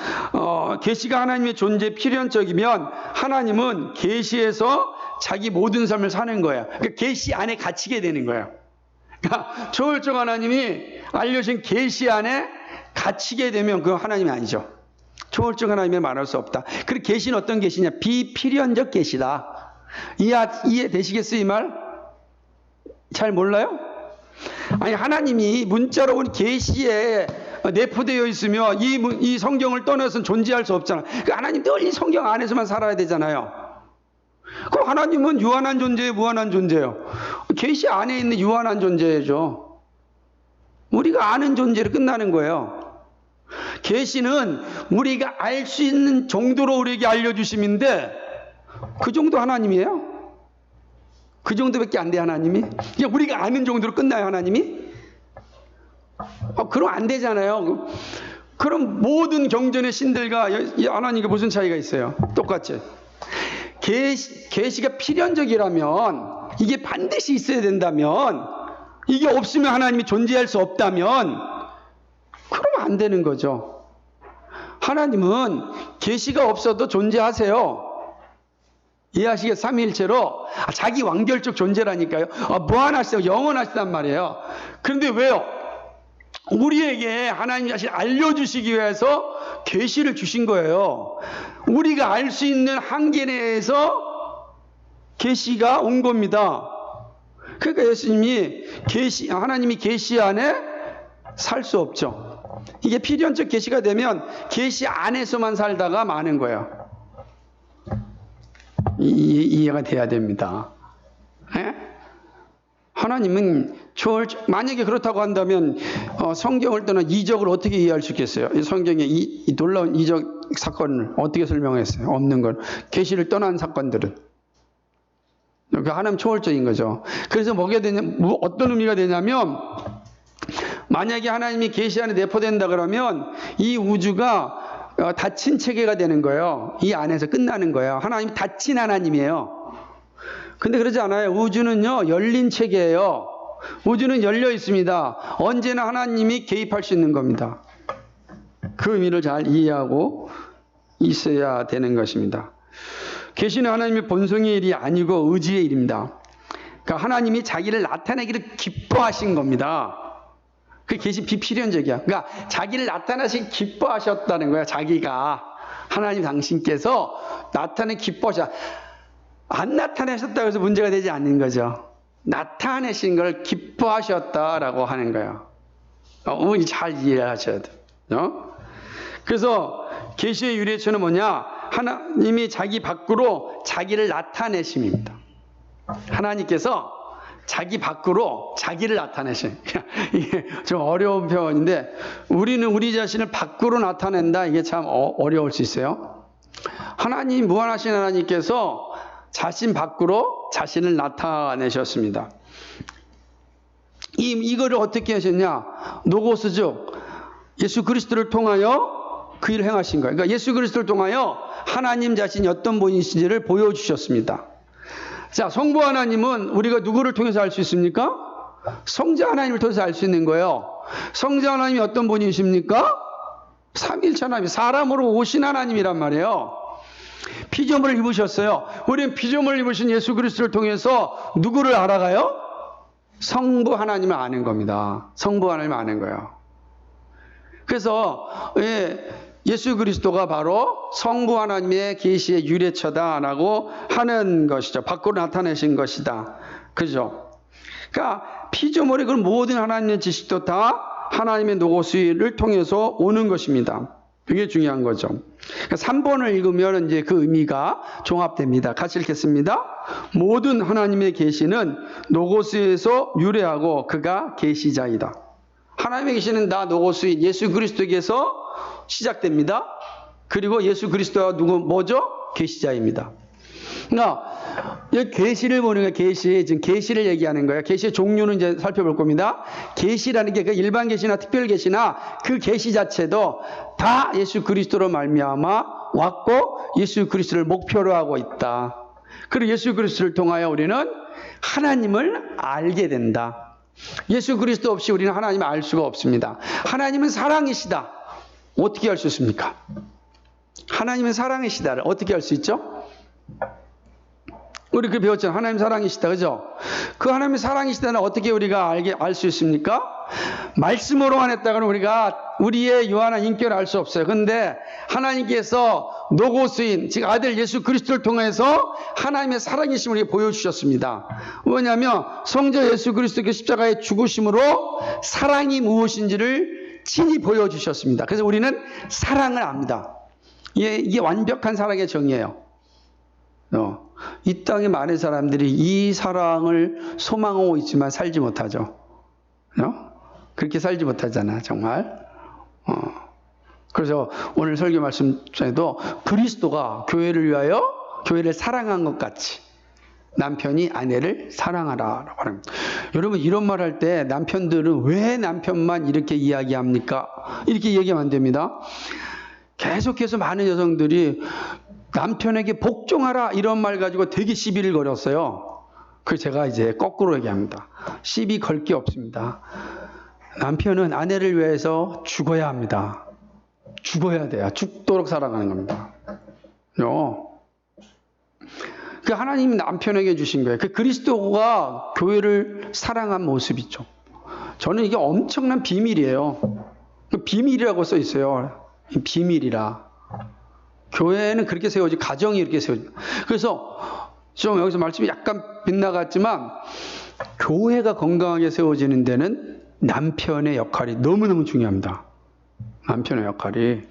계시가 하나님의 존재 필연적이면 하나님은 계시에서 자기 모든 삶을 사는 거예요. 그러니까 계시 안에 갇히게 되는 거예요. 그러니까 초월적 하나님이 알려진 계시 안에 갇히게 되면 그건 하나님이 아니죠. 초월적 하나님을 말할 수 없다. 그리고 계시는 어떤 계시냐? 비필연적 계시다. 이해되시겠어요? 이 말? 잘 몰라요? 아니 하나님이 문자로 온 계시에 내포되어 있으며 이 성경을 떠나서는 존재할 수 없잖아요. 그러니까 하나님 늘 이 성경 안에서만 살아야 되잖아요. 그럼 하나님은 유한한 존재예요, 무한한 존재예요? 계시 안에 있는 유한한 존재죠. 우리가 아는 존재로 끝나는 거예요. 계시는 우리가 알 수 있는 정도로 우리에게 알려주심인데 그 정도 하나님이에요? 그 정도밖에 안 돼 하나님이? 그냥 우리가 아는 정도로 끝나요 하나님이? 그럼 안 되잖아요. 그럼 모든 경전의 신들과 하나님과 무슨 차이가 있어요? 똑같이. 계시가 필연적이라면 이게 반드시 있어야 된다면 이게 없으면 하나님이 존재할 수 없다면 그러면 안 되는 거죠. 하나님은 계시가 없어도 존재하세요. 이해하시겠어요? 삼위일체로 자기 완결적 존재라니까요. 무한하시고 영원하시단 말이에요. 그런데 왜요? 우리에게 하나님 자신 알려주시기 위해서 계시를 주신 거예요. 우리가 알 수 있는 한계 내에서 계시가 온 겁니다. 그러니까 예수님이 하나님이 계시 안에 살 수 없죠. 이게 필연적 계시가 되면 계시 안에서만 살다가 마는 거예요. 이해가 돼야 됩니다. 예? 하나님은 만약에 그렇다고 한다면 성경을 떠나 이적을 어떻게 이해할 수 있겠어요? 성경에 이 놀라운 이적 사건을 어떻게 설명했어요? 없는 걸. 계시를 떠난 사건들은. 하나님 초월적인 거죠. 그래서 어떤 의미가 되냐면 만약에 하나님이 계시 안에 내포된다 그러면 이 우주가 닫힌 체계가 되는 거예요. 이 안에서 끝나는 거예요. 하나님이 닫힌 하나님이에요. 근데 그러지 않아요. 우주는요, 열린 체계예요. 우주는 열려 있습니다. 언제나 하나님이 개입할 수 있는 겁니다. 그 의미를 잘 이해하고 있어야 되는 것입니다. 계시는 하나님의 본성의 일이 아니고 의지의 일입니다. 그러니까 하나님이 자기를 나타내기를 기뻐하신 겁니다. 그 계시 비필연적이야. 그러니까 자기를 나타나시기 기뻐하셨다는 거야. 자기가 하나님 당신께서 나타내기 기뻐하셨다. 안 나타내셨다고 해서 문제가 되지 않는 거죠. 나타내신 걸 기뻐하셨다라고 하는 거예요. 잘 이해하셔야 돼요. 그래서 계시의 유래처는 뭐냐? 하나님이 자기 밖으로 자기를 나타내심입니다. 하나님께서 자기 밖으로 자기를 나타내신. 이게 좀 어려운 표현인데 우리는 우리 자신을 밖으로 나타낸다. 이게 참 어려울 수 있어요. 하나님 무한하신 하나님께서 자신 밖으로 자신을 나타내셨습니다. 이거를 어떻게 하셨냐? 노고스죠. 예수 그리스도를 통하여 그 일을 행하신 거예요. 그러니까 예수 그리스도를 통하여 하나님 자신이 어떤 분이신지를 보여주셨습니다. 자, 성부 하나님은 우리가 누구를 통해서 알 수 있습니까? 성자 하나님을 통해서 알 수 있는 거예요. 성자 하나님이 어떤 분이십니까? 삼위일체 하나님, 사람으로 오신 하나님이란 말이에요. 피조물을 입으셨어요. 우리는 피조물을 입으신 예수 그리스도를 통해서 누구를 알아가요? 성부 하나님을 아는 겁니다. 성부 하나님을 아는 거예요. 그래서 예수 그리스도가 바로 성부 하나님의 계시의 유래처다라고 하는 것이죠. 밖으로 나타내신 것이다. 그죠? 그러니까 피조물의 그 모든 하나님의 지식도 다 하나님의 노고스를 통해서 오는 것입니다. 그게 중요한 거죠. 그러니까 3번을 읽으면 이제 그 의미가 종합됩니다. 같이 읽겠습니다. 모든 하나님의 계시는 노고스에서 유래하고 그가 계시자이다. 하나님의 계시는 다 노고스인 예수 그리스도에게서 시작됩니다. 그리고 예수 그리스도가 뭐죠? 계시자입니다. 그러니까 이 계시를 보는 게 지금 계시를 얘기하는 거예요. 계시의 종류는 이제 살펴볼 겁니다. 계시라는 게 그 일반 계시나 특별 계시나 그 계시 자체도 다 예수 그리스도로 말미암아 왔고 예수 그리스도를 목표로 하고 있다. 그리고 예수 그리스도를 통하여 우리는 하나님을 알게 된다. 예수 그리스도 없이 우리는 하나님을 알 수가 없습니다. 하나님은 사랑이시다. 어떻게 알 수 있습니까? 하나님은 사랑이시다를 어떻게 알 수 있죠? 우리 그 배웠잖아요. 하나님 사랑이시다. 그죠? 그 하나님의 사랑이시다는 어떻게 우리가 알 수 있습니까? 말씀으로만 했다가는 우리가 우리의 유한한 인격을 알 수 없어요. 그런데 하나님께서 노고스인, 즉 아들 예수 그리스도를 통해서 하나님의 사랑이심을 우리에게 보여주셨습니다. 뭐냐면 성자 예수 그리스도의 십자가의 죽으심으로 사랑이 무엇인지를 친히 보여주셨습니다. 그래서 우리는 사랑을 압니다. 이게 완벽한 사랑의 정의예요. 이 땅에 많은 사람들이 이 사랑을 소망하고 있지만 살지 못하죠. 그렇게 살지 못하잖아, 정말. 그래서 오늘 설교 말씀 중에도 그리스도가 교회를 위하여 교회를 사랑한 것 같이 남편이 아내를 사랑하라라고 합니다. 여러분 이런 말 할 때 남편들은 왜 남편만 이렇게 이야기합니까? 이렇게 얘기하면 안 됩니다. 계속해서 많은 여성들이 남편에게 복종하라 이런 말 가지고 되게 시비를 걸었어요. 그래서 제가 이제 거꾸로 얘기합니다. 시비 걸 게 없습니다. 남편은 아내를 위해서 죽어야 합니다. 죽어야 돼요. 죽도록 살아가는 겁니다. 그 하나님이 남편에게 주신 거예요. 그 그리스도가 교회를 사랑한 모습이죠. 저는 이게 엄청난 비밀이에요. 비밀이라고 써 있어요. 비밀이라. 교회는 그렇게 세워지, 가정이 이렇게 세워지. 그래서 좀 여기서 말씀이 약간 빗나갔지만 교회가 건강하게 세워지는 데는 남편의 역할이 너무너무 중요합니다. 남편의 역할이.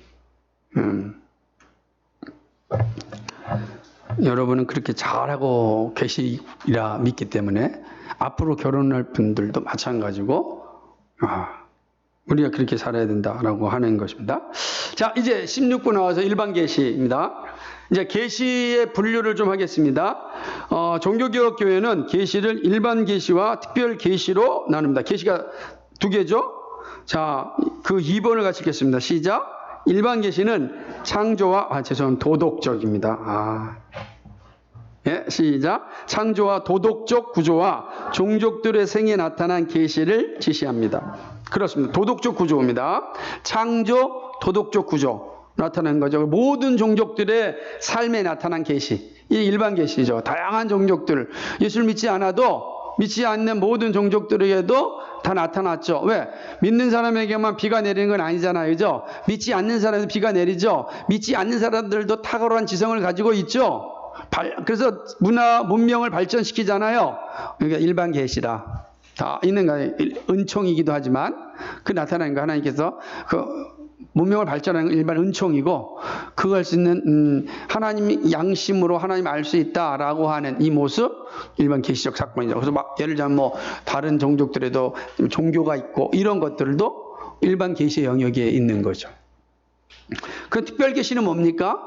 여러분은 그렇게 잘하고 계시리라 믿기 때문에 앞으로 결혼할 분들도 마찬가지고 우리가 그렇게 살아야 된다라고 하는 것입니다. 자, 이제 16부 나와서 일반 계시입니다. 이제 계시의 분류를 좀 하겠습니다. 종교개혁 교회는 계시를 일반 계시와 특별 계시로 나눕니다. 계시가 두 개죠. 자, 그 2번을 같이 읽겠습니다. 시작. 일반 계시는 창조와 도덕적입니다. 예, 시작. 창조와 도덕적 구조와 종족들의 생에 나타난 계시를 지시합니다. 그렇습니다. 도덕적 구조입니다. 창조, 도덕적 구조 나타나는 거죠. 모든 종족들의 삶에 나타난 계시. 이 일반 계시죠. 다양한 종족들, 예수를 믿지 않아도 믿지 않는 모든 종족들에게도 다 나타났죠. 왜? 믿는 사람에게만 비가 내리는 건 아니잖아요. 그죠? 믿지 않는 사람에도 비가 내리죠. 믿지 않는 사람들도 탁월한 지성을 가지고 있죠. 그래서 문명을 발전시키잖아요. 그러니까 일반 계시라. 다 있는 거예요. 은총이기도 하지만 그 나타나는 거 하나님께서 그 문명을 발전하는 건 일반 은총이고 그걸 할 수 있는 하나님 양심으로 하나님 알 수 있다라고 하는 이 모습 일반 계시적 사건이죠. 그래서 막 예를 들면 뭐 다른 종족들에도 종교가 있고 이런 것들도 일반 계시의 영역에 있는 거죠. 그 특별 계시는 뭡니까?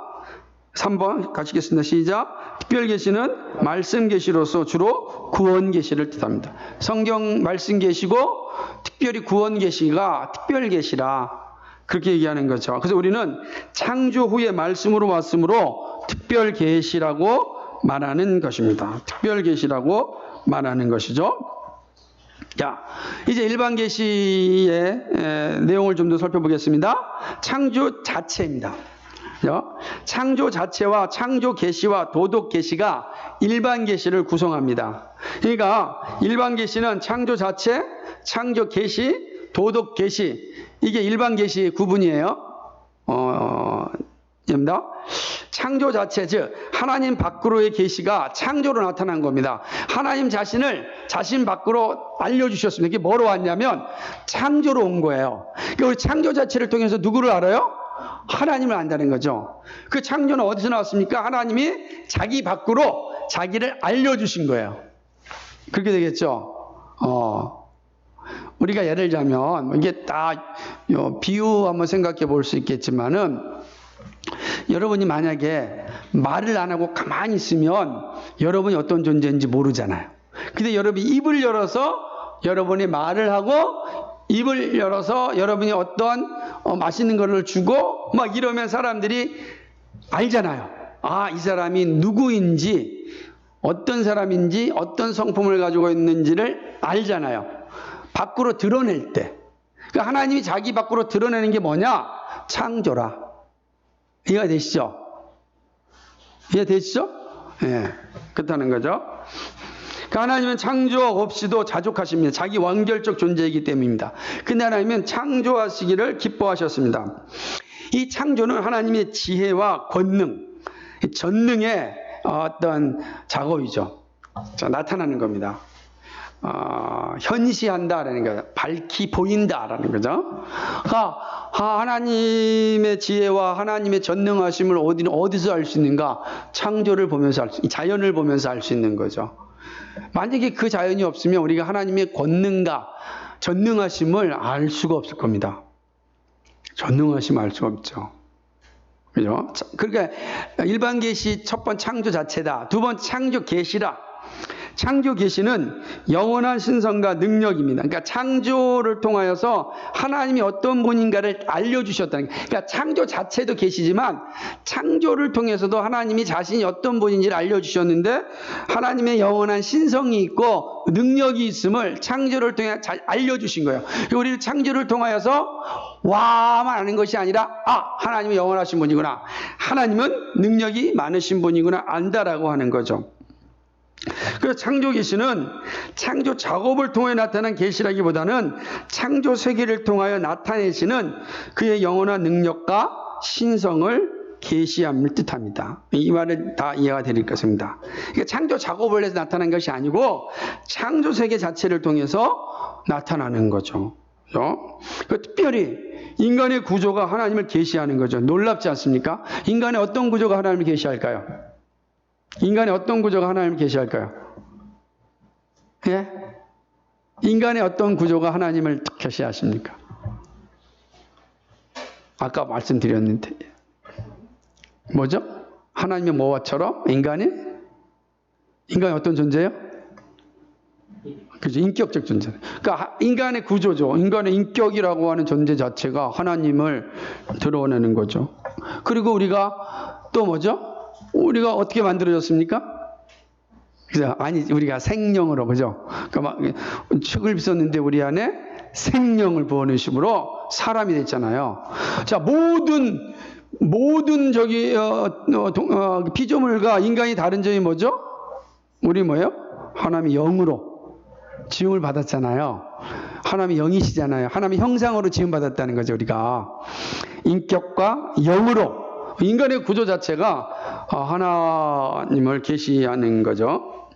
3번 같이 읽겠습니다. 시작. 특별 계시는 말씀 계시로서 주로 구원 계시를 뜻합니다. 성경 말씀 계시고 특별히 구원 계시가 특별 계시라. 그렇게 얘기하는 거죠. 그래서 우리는 창조 후에 말씀으로 왔으므로 특별 계시라고 말하는 것입니다. 특별 계시라고 말하는 것이죠. 자, 이제 일반 계시의 내용을 좀 더 살펴보겠습니다. 창조 자체입니다. 창조 자체와 창조 계시와 도덕 계시가 일반 계시를 구성합니다. 그러니까 일반 계시는 창조 자체, 창조 계시, 도덕 계시 이게 일반 계시의 구분이에요. 입니다. 창조 자체, 즉 하나님 밖으로의 계시가 창조로 나타난 겁니다. 하나님 자신을 자신 밖으로 알려주셨습니다. 이게 뭐로 왔냐면 창조로 온 거예요. 그러니까 우리 창조 자체를 통해서 누구를 알아요? 하나님을 안다는 거죠. 그 창조는 어디서 나왔습니까? 하나님이 자기 밖으로 자기를 알려주신 거예요. 그렇게 되겠죠. 우리가 예를 들자면 이게 다 비유 한번 생각해 볼 수 있겠지만은 여러분이 만약에 말을 안 하고 가만히 있으면 여러분이 어떤 존재인지 모르잖아요. 근데 여러분이 입을 열어서 여러분이 말을 하고 입을 열어서 여러분이 어떤 맛있는 거를 주고 막 이러면 사람들이 알잖아요. 아, 이 사람이 누구인지 어떤 사람인지 어떤 성품을 가지고 있는지를 알잖아요. 밖으로 드러낼 때. 그러니까 하나님이 자기 밖으로 드러내는 게 뭐냐? 창조라. 이해가 되시죠? 이해되시죠? 예, 그렇다는 거죠. 그러니까 하나님은 창조 없이도 자족하십니다. 자기 완결적 존재이기 때문입니다. 근데 하나님은 창조하시기를 기뻐하셨습니다. 이 창조는 하나님의 지혜와 권능, 전능의 어떤 작업이죠. 자, 나타나는 겁니다. 현시한다라는 거죠. 밝히 보인다라는 거죠. 하나님의 지혜와 하나님의 전능하심을 어디서 알 수 있는가? 창조를 보면서 자연을 보면서 알 수 있는 거죠. 만약에 그 자연이 없으면 우리가 하나님의 권능과 전능하심을 알 수가 없을 겁니다. 전능하심을 알 수가 없죠. 그죠? 그러니까 일반 계시 첫 번 창조 자체다. 두 번 창조 계시라. 창조 계시는 영원한 신성과 능력입니다. 그러니까 창조를 통하여서 하나님이 어떤 분인가를 알려주셨다는 거예요. 그러니까 창조 자체도 계시지만 창조를 통해서도 하나님이 자신이 어떤 분인지를 알려주셨는데 하나님의 영원한 신성이 있고 능력이 있음을 창조를 통해 잘 알려주신 거예요. 우리는 창조를 통하여서 와만 아는 것이 아니라 하나님은 영원하신 분이구나. 하나님은 능력이 많으신 분이구나 안다라고 하는 거죠. 그래서 창조 계시는 창조 작업을 통해 나타난 계시라기보다는 창조 세계를 통하여 나타내시는 그의 영원한 능력과 신성을 계시함을 뜻합니다. 이 말은 다 이해가 될 것입니다. 그러니까 창조 작업을 해서 나타난 것이 아니고 창조 세계 자체를 통해서 나타나는 거죠. 특별히 인간의 구조가 하나님을 계시하는 거죠. 놀랍지 않습니까? 인간의 어떤 구조가 하나님을 계시할까요? 인간의 어떤 구조가 하나님을 계시할까요? 예? 인간의 어떤 구조가 하나님을 계시하십니까? 아까 말씀드렸는데 뭐죠? 하나님의 뭐와처럼 인간이 어떤 존재예요? 그죠? 인격적 존재. 그러니까 인간의 구조죠. 인간의 인격이라고 하는 존재 자체가 하나님을 드러내는 거죠. 그리고 우리가 또 뭐죠? 우리가 어떻게 만들어졌습니까? 그죠? 아니, 우리가 생명으로, 그죠? 그러니까 막 책을 빗었는데 우리 안에 생명을 부어넣으심으로 사람이 됐잖아요. 자, 모든 피조물과 인간이 다른 점이 뭐죠? 우리 뭐예요? 하나님의 영으로 지음을 받았잖아요. 하나님의 영이시잖아요. 하나님의 형상으로 지음 받았다는 거죠. 우리가 인격과 영으로 인간의 구조 자체가 하나님을 계시하는 거죠.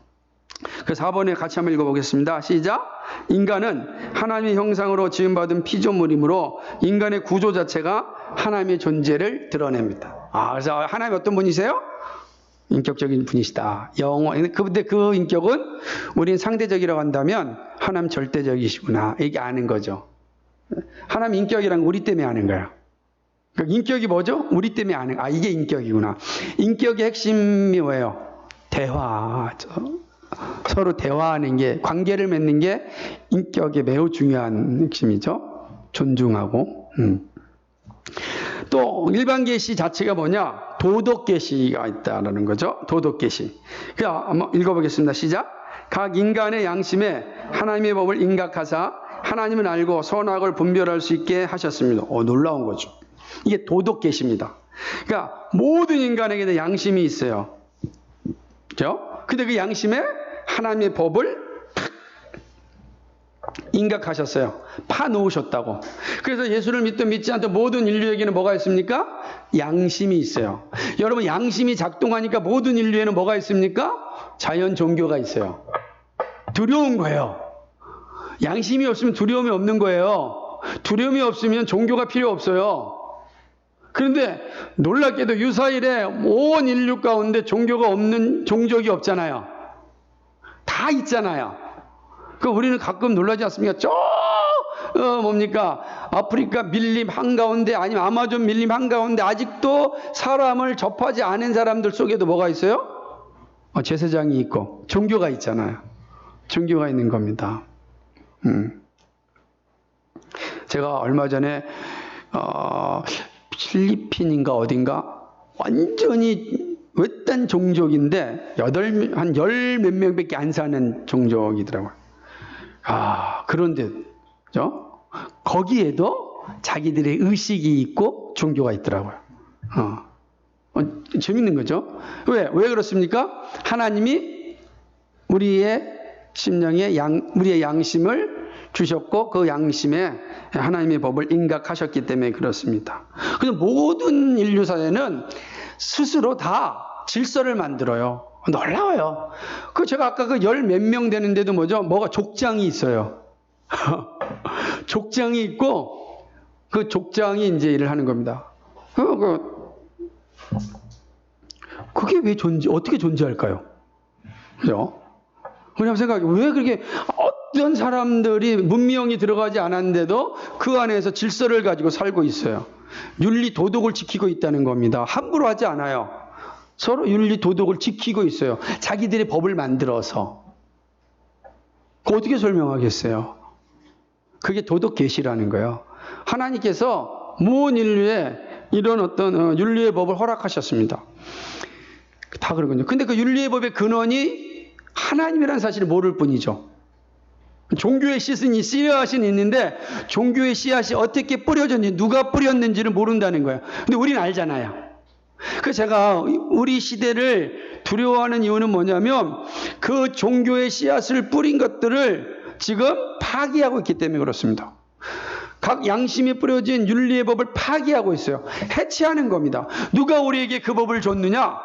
그 4번에 같이 한번 읽어보겠습니다. 시작. 인간은 하나님의 형상으로 지음받은 피조물이므로 인간의 구조 자체가 하나님의 존재를 드러냅니다. 그래서 하나님 어떤 분이세요? 인격적인 분이시다. 근데 그 인격은 우린 상대적이라고 한다면 하나님 절대적이시구나. 이게 아는 거죠. 하나님 인격이란 건 우리 때문에 아는 거예요. 그러니까 인격이 뭐죠? 우리 때문에 아는, 이게 인격이구나. 인격의 핵심이 뭐예요? 대화죠. 서로 대화하는 게, 관계를 맺는 게 인격의 매우 중요한 핵심이죠. 존중하고. 또 일반 계시 자체가 뭐냐? 도덕 계시가 있다라는 거죠. 도덕 계시. 한번 읽어보겠습니다. 시작. 각 인간의 양심에 하나님의 법을 인각하사 하나님을 알고 선악을 분별할 수 있게 하셨습니다. 놀라운 거죠. 이게 도덕 계시입니다. 그러니까 모든 인간에게 양심이 있어요. 그죠? 근데 그 양심에 하나님의 법을 인각하셨어요. 파놓으셨다고. 그래서 예수를 믿든 믿지 않든 모든 인류에게는 뭐가 있습니까? 양심이 있어요. 여러분, 양심이 작동하니까 모든 인류에는 뭐가 있습니까? 자연 종교가 있어요. 두려운 거예요. 양심이 없으면 두려움이 없는 거예요. 두려움이 없으면 종교가 필요 없어요. 그런데 놀랍게도 유사일에 온 인류 가운데 종교가 없는 종족이 없잖아요. 다 있잖아요. 우리는 가끔 놀라지 않습니까? 아프리카 밀림 한가운데 아니면 아마존 밀림 한가운데 아직도 사람을 접하지 않은 사람들 속에도 뭐가 있어요? 제사장이 있고 종교가 있잖아요. 종교가 있는 겁니다. 제가 얼마 전에 필리핀인가 어딘가 완전히 외딴 종족인데 한 열 몇 명밖에 안 사는 종족이더라고요. 그런데 거기에도 자기들의 의식이 있고 종교가 있더라고요. 재밌는 거죠. 왜 그렇습니까? 하나님이 우리의 심령에 우리의 양심을 주셨고 그 양심에 하나님의 법을 인각하셨기 때문에 그렇습니다. 그래서 모든 인류사회는 스스로 다 질서를 만들어요. 놀라워요. 제가 아까 그 열 몇 명 되는데도 뭐가 족장이 있어요. 족장이 있고 그 족장이 이제 일을 하는 겁니다. 그게 어떻게 존재할까요? 그죠? 그냥 생각해. 왜 그렇게 어떤 사람들이 문명이 들어가지 않았는데도 그 안에서 질서를 가지고 살고 있어요. 윤리 도덕을 지키고 있다는 겁니다. 함부로 하지 않아요. 서로 윤리 도덕을 지키고 있어요. 자기들의 법을 만들어서. 그거 어떻게 설명하겠어요? 그게 도덕 계시라는 거예요. 하나님께서 모든 인류에 이런 어떤 윤리의 법을 허락하셨습니다. 다 그러거든요. 근데 그 윤리의 법의 근원이 하나님이라는 사실을 모를 뿐이죠. 종교의 씨앗이 있는데 종교의 씨앗이 어떻게 뿌려졌는지 누가 뿌렸는지를 모른다는 거예요. 근데 우리는 알잖아요. 그래서 제가 우리 시대를 두려워하는 이유는 뭐냐면 그 종교의 씨앗을 뿌린 것들을 지금 파기하고 있기 때문에 그렇습니다. 각 양심에 뿌려진 윤리의 법을 파기하고 있어요. 해체하는 겁니다. 누가 우리에게 그 법을 줬느냐?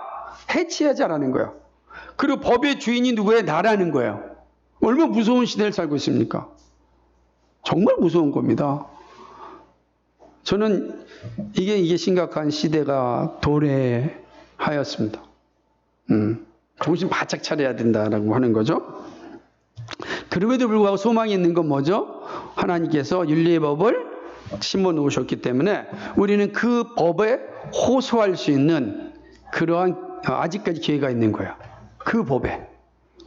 해체하자라는 거예요. 그리고 법의 주인이 누구예요? 나라는 거예요. 얼마나 무서운 시대를 살고 있습니까? 정말 무서운 겁니다. 저는 이게 심각한 시대가 도래하였습니다. 정신 바짝 차려야 된다라고 하는 거죠. 그럼에도 불구하고 소망이 있는 건 뭐죠? 하나님께서 윤리의 법을 심어 놓으셨기 때문에 우리는 그 법에 호소할 수 있는 그러한 아직까지 기회가 있는 거예요. 그 법에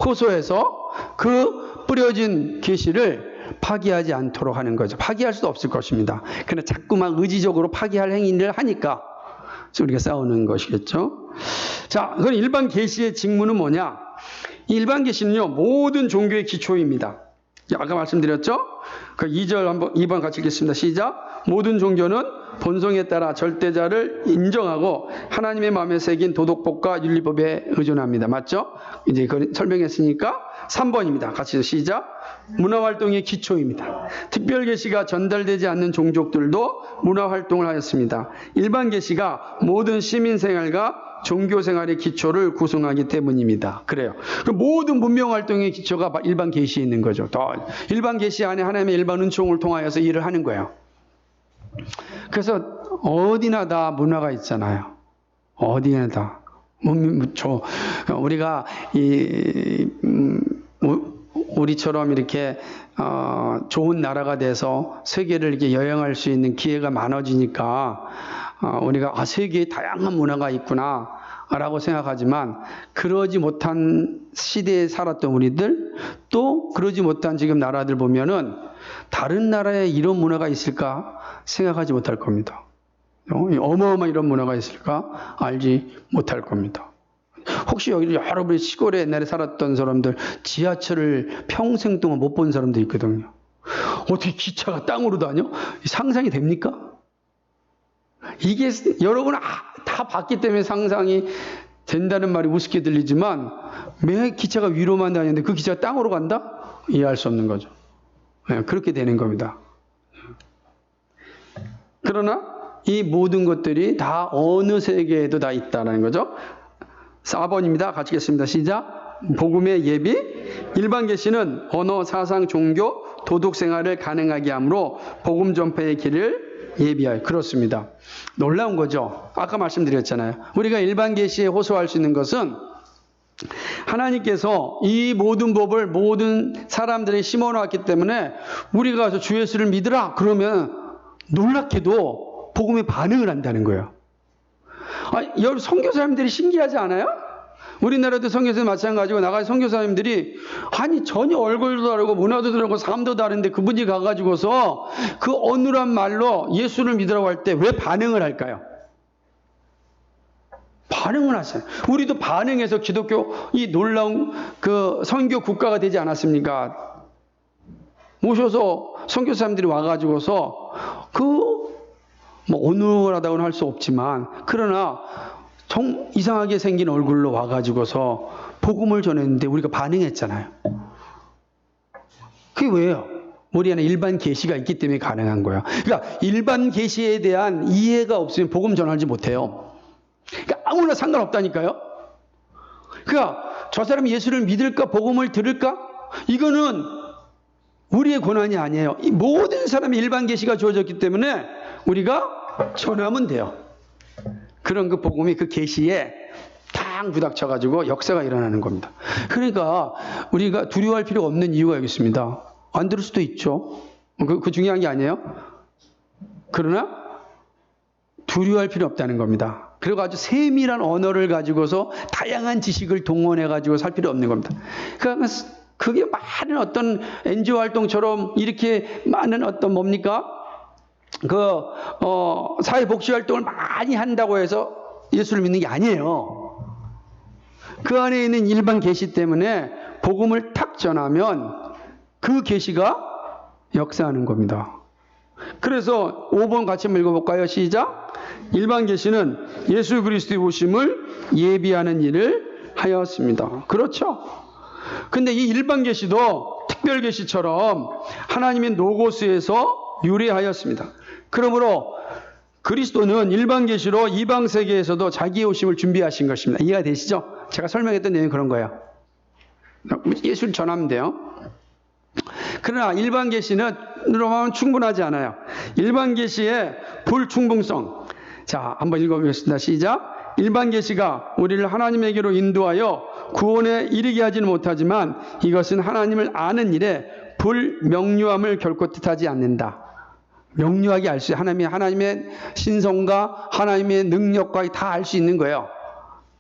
호소해서 그 뿌려진 계시를 파기하지 않도록 하는 거죠. 파기할 수도 없을 것입니다. 그러나 자꾸만 의지적으로 파기할 행위를 하니까 우리가 싸우는 것이겠죠. 자, 그럼 일반 계시의 직무는 뭐냐? 이 일반 계시는요, 모든 종교의 기초입니다. 아까 말씀드렸죠? 그 2번 같이 읽겠습니다. 시작. 모든 종교는 본성에 따라 절대자를 인정하고 하나님의 마음에 새긴 도덕법과 윤리법에 의존합니다. 맞죠? 이제 그걸 설명했으니까 3번입니다. 같이 시작. 문화활동의 기초입니다. 특별계시가 전달되지 않는 종족들도 문화활동을 하였습니다. 일반 계시가 모든 시민생활과 종교생활의 기초를 구성하기 때문입니다. 그래요. 그 모든 문명활동의 기초가 일반 계시에 있는 거죠. 일반 계시 안에 하나님의 일반 은총을 통하여서 일을 하는 거예요. 그래서 어디나 다 문화가 있잖아요. 어디나 다. 우리가 우리처럼 이렇게 좋은 나라가 돼서 세계를 이렇게 여행할 수 있는 기회가 많아지니까 우리가 세계에 다양한 문화가 있구나 라고 생각하지만 그러지 못한 시대에 살았던 우리들 또 그러지 못한 지금 나라들 보면은 다른 나라에 이런 문화가 있을까 생각하지 못할 겁니다. 어마어마한 이런 문화가 있을까 알지 못할 겁니다. 혹시 여기 여러분이 시골에 옛날에 살았던 사람들 지하철을 평생 동안 못 본 사람도 있거든요. 어떻게 기차가 땅으로 다녀? 상상이 됩니까? 이게 여러분 다 봤기 때문에 상상이 된다는 말이 우습게 들리지만 매 기차가 위로만 다니는데 그 기차가 땅으로 간다? 이해할 수 없는 거죠. 그렇게 되는 겁니다. 그러나 이 모든 것들이 다 어느 세계에도 다 있다는 거죠. 4번입니다. 같이 읽겠습니다. 시작. 복음의 예비. 일반 계시는 언어, 사상, 종교, 도덕 생활을 가능하게 하므로 복음 전파의 길을 예비하여. 그렇습니다. 놀라운 거죠. 아까 말씀드렸잖아요. 우리가 일반 계시에 호소할 수 있는 것은 하나님께서 이 모든 법을 모든 사람들이 심어놨기 때문에 우리가 가서 주 예수를 믿으라 그러면 놀랍게도 복음에 반응을 한다는 거예요. 여러분 선교사님들이 신기하지 않아요? 우리나라도 선교사님 마찬가지고 나가서 선교사님들이 전혀 얼굴도 다르고 문화도 다르고 삶도 다른데 그분이 가가지고서 그 어눌한 말로 예수를 믿으라고 할 때 왜 반응을 할까요? 반응을 하세요. 우리도 반응해서 기독교 이 놀라운 그 선교 국가가 되지 않았습니까? 모셔서 선교사님들이 와가지고서 어눌하다고는 할 수 없지만 그러나 이상하게 생긴 얼굴로 와가지고서 복음을 전했는데 우리가 반응했잖아요. 그게 왜요? 우리 안에 일반 계시가 있기 때문에 가능한 거예요. 그러니까 일반 계시에 대한 이해가 없으면 복음 전하지 못해요. 그러니까 아무나 상관없다니까요. 그러니까 저 사람이 예수를 믿을까 복음을 들을까? 이거는 우리의 권한이 아니에요. 이 모든 사람이 일반 계시가 주어졌기 때문에 우리가 전하면 돼요. 그런 그 복음이 그 계시에 탕 부닥쳐가지고 역사가 일어나는 겁니다. 그러니까 우리가 두려워할 필요 없는 이유가 여기 있습니다. 안 들을 수도 있죠. 그 중요한 게 아니에요. 그러나 두려워할 필요 없다는 겁니다. 그리고 아주 세밀한 언어를 가지고서 다양한 지식을 동원해가지고 살 필요 없는 겁니다. 그러니까 그게 많은 어떤 NGO 활동처럼 이렇게 많은 어떤 뭡니까? 사회복지 활동을 많이 한다고 해서 예수를 믿는 게 아니에요. 그 안에 있는 일반 계시 때문에 복음을 탁 전하면 그 계시가 역사하는 겁니다. 그래서 5번 같이 한번 읽어볼까요? 시작. 일반 계시는 예수 그리스도의 오심을 예비하는 일을 하였습니다. 그렇죠? 근데 이 일반 계시도 특별 계시처럼 하나님의 노고스에서 유래하였습니다. 그러므로 그리스도는 일반 계시로 이방 세계에서도 자기의 오심을 준비하신 것입니다. 이해가 되시죠? 제가 설명했던 내용이 그런 거예요. 예수를 전하면 돼요. 그러나 일반 계시는으로만 충분하지 않아요. 일반 계시의 불충분성. 자, 한번 읽어보겠습니다. 시작. 일반 계시가 우리를 하나님에게로 인도하여 구원에 이르게 하지는 못하지만 이것은 하나님을 아는 일에 불명료함을 결코 뜻하지 않는다. 명료하게 알 수 있어요. 하나님의 신성과 하나님의 능력과 다 알 수 있는 거예요.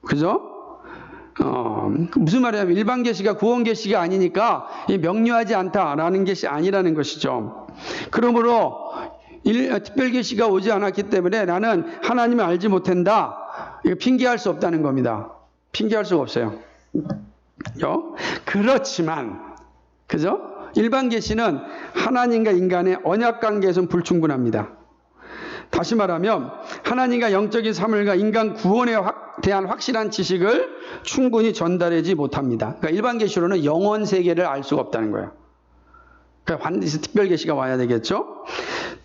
그죠? 무슨 말이냐면 일반 계시가 구원 계시가 아니니까 명료하지 않다라는 것이 아니라는 것이죠. 그러므로 특별 계시가 오지 않았기 때문에 나는 하나님을 알지 못한다. 이거 핑계할 수 없다는 겁니다. 핑계할 수가 없어요. 그렇지만, 그죠? 일반 계시는 하나님과 인간의 언약 관계에서는 불충분합니다. 다시 말하면 하나님과 영적인 사물과 인간 구원에 대한 확실한 지식을 충분히 전달하지 못합니다. 그러니까 일반 계시로는 영원 세계를 알 수가 없다는 거예요. 그러니까 반드시 특별 계시가 와야 되겠죠.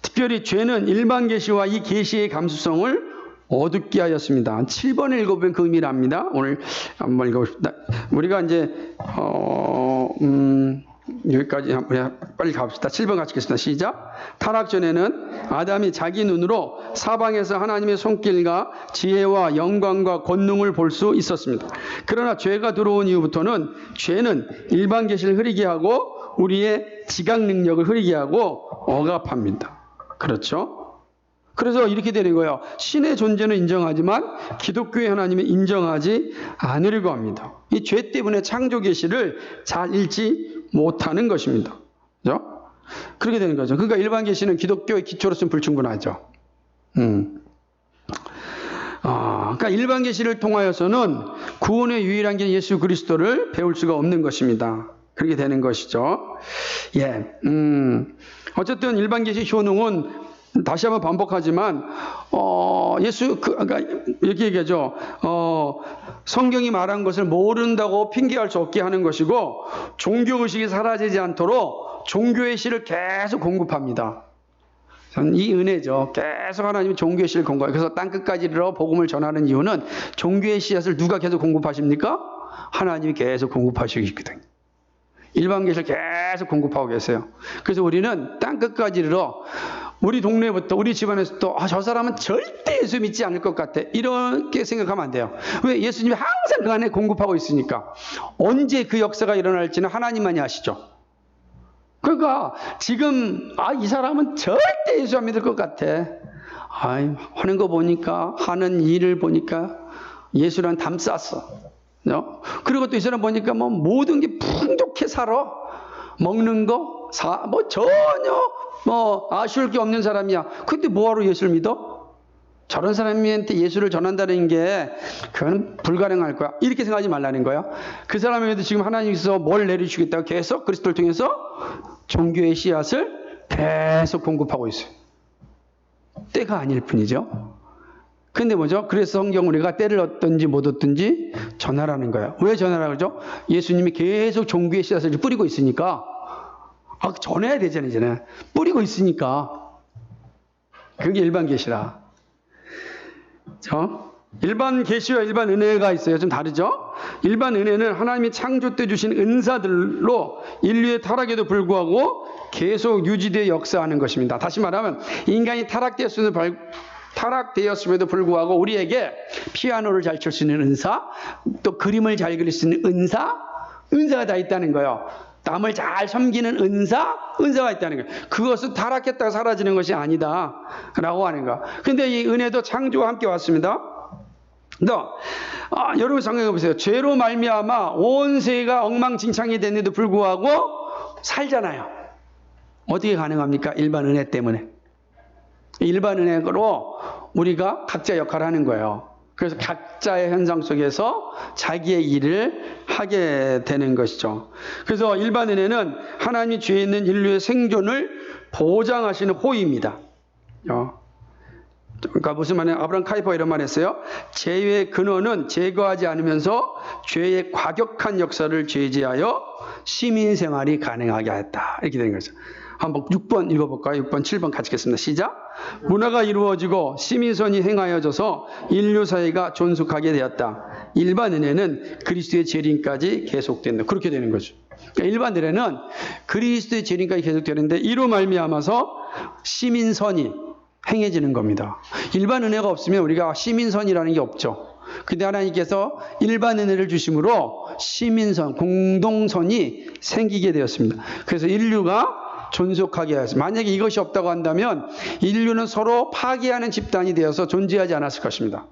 특별히 죄는 일반 계시와 이 계시의 감수성을 어둡게 하였습니다. 7번을 읽어보면 그 의미를 압니다. 오늘 한번 읽어봅시다. 우리가 이제 여기까지 빨리 가봅시다. 7번 같이 읽겠습니다. 시작. 타락 전에는 아담이 자기 눈으로 사방에서 하나님의 손길과 지혜와 영광과 권능을 볼 수 있었습니다. 그러나 죄가 들어온 이후부터는 죄는 일반 계시를 흐리게 하고 우리의 지각 능력을 흐리게 하고 억압합니다. 그렇죠? 그래서 이렇게 되는 거예요. 신의 존재는 인정하지만 기독교의 하나님은 인정하지 않으려고 합니다. 이 죄 때문에 창조 계시를 잘 읽지 못하는 것입니다. 그렇죠? 그렇게 되는 거죠. 그러니까 일반 계시는 기독교의 기초로서는 불충분하죠. 그러니까 일반 계시를 통하여서는 구원의 유일한 게 예수 그리스도를 배울 수가 없는 것입니다. 그렇게 되는 것이죠. 예, 어쨌든 일반 계시 효능은 다시 한번 반복하지만 그러니까 이렇게 얘기하죠. 성경이 말한 것을 모른다고 핑계할 수 없게 하는 것이고 종교의식이 사라지지 않도록 종교의 씨를 계속 공급합니다. 저는 이 은혜죠. 계속 하나님이 종교의 씨를 공급해요. 그래서 땅끝까지 이르러 복음을 전하는 이유는 종교의 씨앗을 누가 계속 공급하십니까? 하나님이 계속 공급하시고 있거든요. 일반 계시를 계속 공급하고 계세요. 그래서 우리는 땅끝까지 이르러 우리 동네부터 우리 집안에서도 저 사람은 절대 예수 믿지 않을 것 같아. 이렇게 생각하면 안 돼요. 왜? 예수님이 항상 그 안에 공급하고 있으니까. 언제 그 역사가 일어날지는 하나님만이 아시죠. 그러니까 지금 이 사람은 절대 예수 안 믿을 것 같아. 하는 거 보니까 하는 일을 보니까 예수랑 담쌌어. 그리고 또 이 사람 보니까 뭐 모든 게 풍족해 살아. 먹는 거, 전혀 아쉬울 게 없는 사람이야. 근데 뭐하러 예수를 믿어? 저런 사람한테 예수를 전한다는 게 그건 불가능할 거야. 이렇게 생각하지 말라는 거예요. 그 사람에게도 지금 하나님께서 뭘 내려주시겠다고 계속 그리스도를 통해서 종교의 씨앗을 계속 공급하고 있어요. 때가 아닐 뿐이죠. 근데 뭐죠? 그래서 성경 우리가 때를 얻든지 못 얻든지 전하라는 거예요. 왜 전하라고 그러죠? 예수님이 계속 종교의 씨앗을 뿌리고 있으니까 전해야 되잖아요. 이제는 뿌리고 있으니까. 그게 일반 계시라. 일반 계시와 일반 은혜가 있어요. 좀 다르죠? 일반 은혜는 하나님이 창조 때 주신 은사들로 인류의 타락에도 불구하고 계속 유지되어 역사하는 것입니다. 다시 말하면 인간이 타락되었음에도 불구하고 우리에게 피아노를 잘 칠 수 있는 은사, 또 그림을 잘 그릴 수 있는 은사가 다 있다는 거예요. 남을 잘 섬기는 은사가 있다는 거예요. 그것은 타락했다가 사라지는 것이 아니다 라고 하는 거. 근데 이 은혜도 창조와 함께 왔습니다. 여러분 생각해 보세요. 죄로 말미암아 온 세계가 엉망진창이 됐는데도 불구하고 살잖아요. 어떻게 가능합니까? 일반 은혜 때문에. 일반 은혜로 우리가 각자 역할을 하는 거예요. 그래서 각자의 현상 속에서 자기의 일을 하게 되는 것이죠. 그래서 일반 은혜는 하나님이 죄 있는 인류의 생존을 보장하시는 호의입니다. 그러니까 무슨 말이냐? 아브라함 카이퍼가 이런 말 했어요. 죄의 근원은 제거하지 않으면서 죄의 과격한 역사를 제지하여 시민 생활이 가능하게 했다. 이렇게 되는 거죠. 한번 6번 읽어볼까요? 6번, 7번 같이 읽겠습니다. 시작. 문화가 이루어지고 시민선이 행하여져서 인류 사회가 존속하게 되었다. 일반 은혜는 그리스도의 재림까지 계속된다. 그렇게 되는 거죠. 그러니까 일반 은혜는 그리스도의 재림까지 계속되는데 이로 말미암아서 시민선이 행해지는 겁니다. 일반 은혜가 없으면 우리가 시민선이라는 게 없죠. 근데 하나님께서 일반 은혜를 주심으로 시민선, 공동선이 생기게 되었습니다. 그래서 인류가 존속하게 하였습니다. 만약에 이것이 없다고 한다면 인류는 서로 파괴하는 집단이 되어서 존재하지 않았을 것입니다.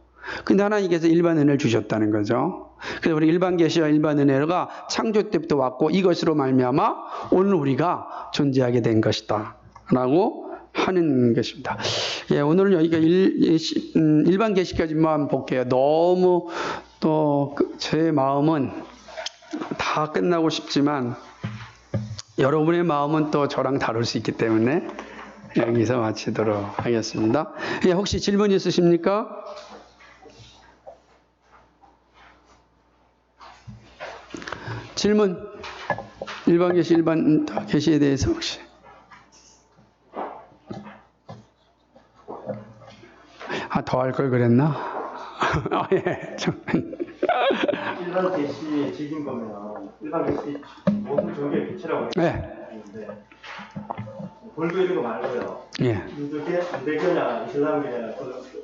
근데 하나님께서 일반 은혜를 주셨다는 거죠. 그래서 우리 일반 계시와 일반 은혜가 창조 때부터 왔고 이것으로 말미암아 오늘 우리가 존재하게 된 것이다 라고 하는 것입니다. 예, 오늘은 여기가 일반 계시까지만 볼게요. 너무 또 제 마음은 다 끝나고 싶지만 여러분의 마음은 또 저랑 다를 수 있기 때문에 여기서 마치도록 하겠습니다. 예, 혹시 질문 있으십니까? 질문. 일반 계시, 일반 계시에 대해서 혹시. 더 할 걸 그랬나? 예. 일반 계시의 직인 거면 일반 계시 모든 종교의 빛이라고 얘기하는데 불교 이런 거 말고요. 예. 유대교냐 이슬람교냐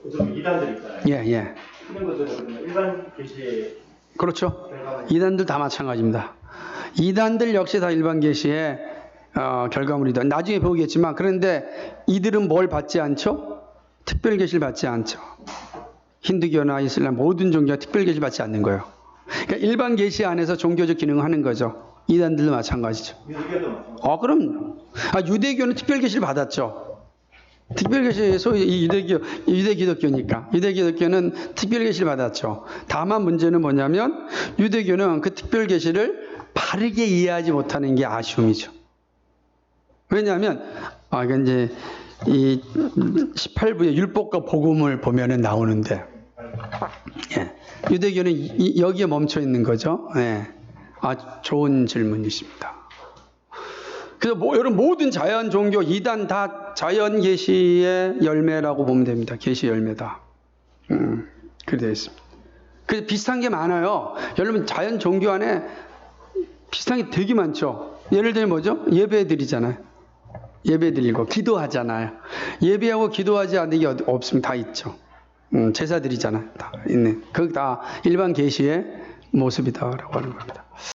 그좀 이단들 있잖아요. 예. 이런 것들은 일반 계시의 그렇죠. 결과는 이단들 다 마찬가지입니다. 이단들 역시 다 일반 계시의 결과물이다. 나중에 보겠지만 그런데 이들은 뭘 받지 않죠? 특별 계시를 받지 않죠. 힌두교나 이슬람 모든 종교가 특별 계시를 받지 않는 거예요. 그러니까 일반 계시 안에서 종교적 기능을 하는 거죠. 이단들도 마찬가지죠. 유대교도 마찬가지. 그럼 유대교는 특별 계시를 받았죠. 특별 계시 소위 유대 기독교니까 유대 기독교는 특별 계시를 받았죠. 다만 문제는 뭐냐면 유대교는 그 특별 계시를 바르게 이해하지 못하는 게 아쉬움이죠. 왜냐하면 이제 이 18부의 율법과 복음을 보면은 나오는데 예, 유대교는 여기에 멈춰 있는 거죠. 예, 좋은 질문이십니다. 그래서 여러분 모든 자연 종교 이단 다 자연 계시의 열매라고 보면 됩니다. 계시 열매다. 그렇게 되어 있습니다. 그래서 비슷한 게 많아요. 여러분 자연 종교 안에 비슷한 게 되게 많죠. 예를 들면 뭐죠? 예배 드리잖아요. 예배 드리고 기도하잖아요. 예배하고 기도하지 않는 게 없으면 다 있죠. 제사 드리잖아요. 다 있네. 그게 다 일반 계시의 모습이다라고 하는 겁니다.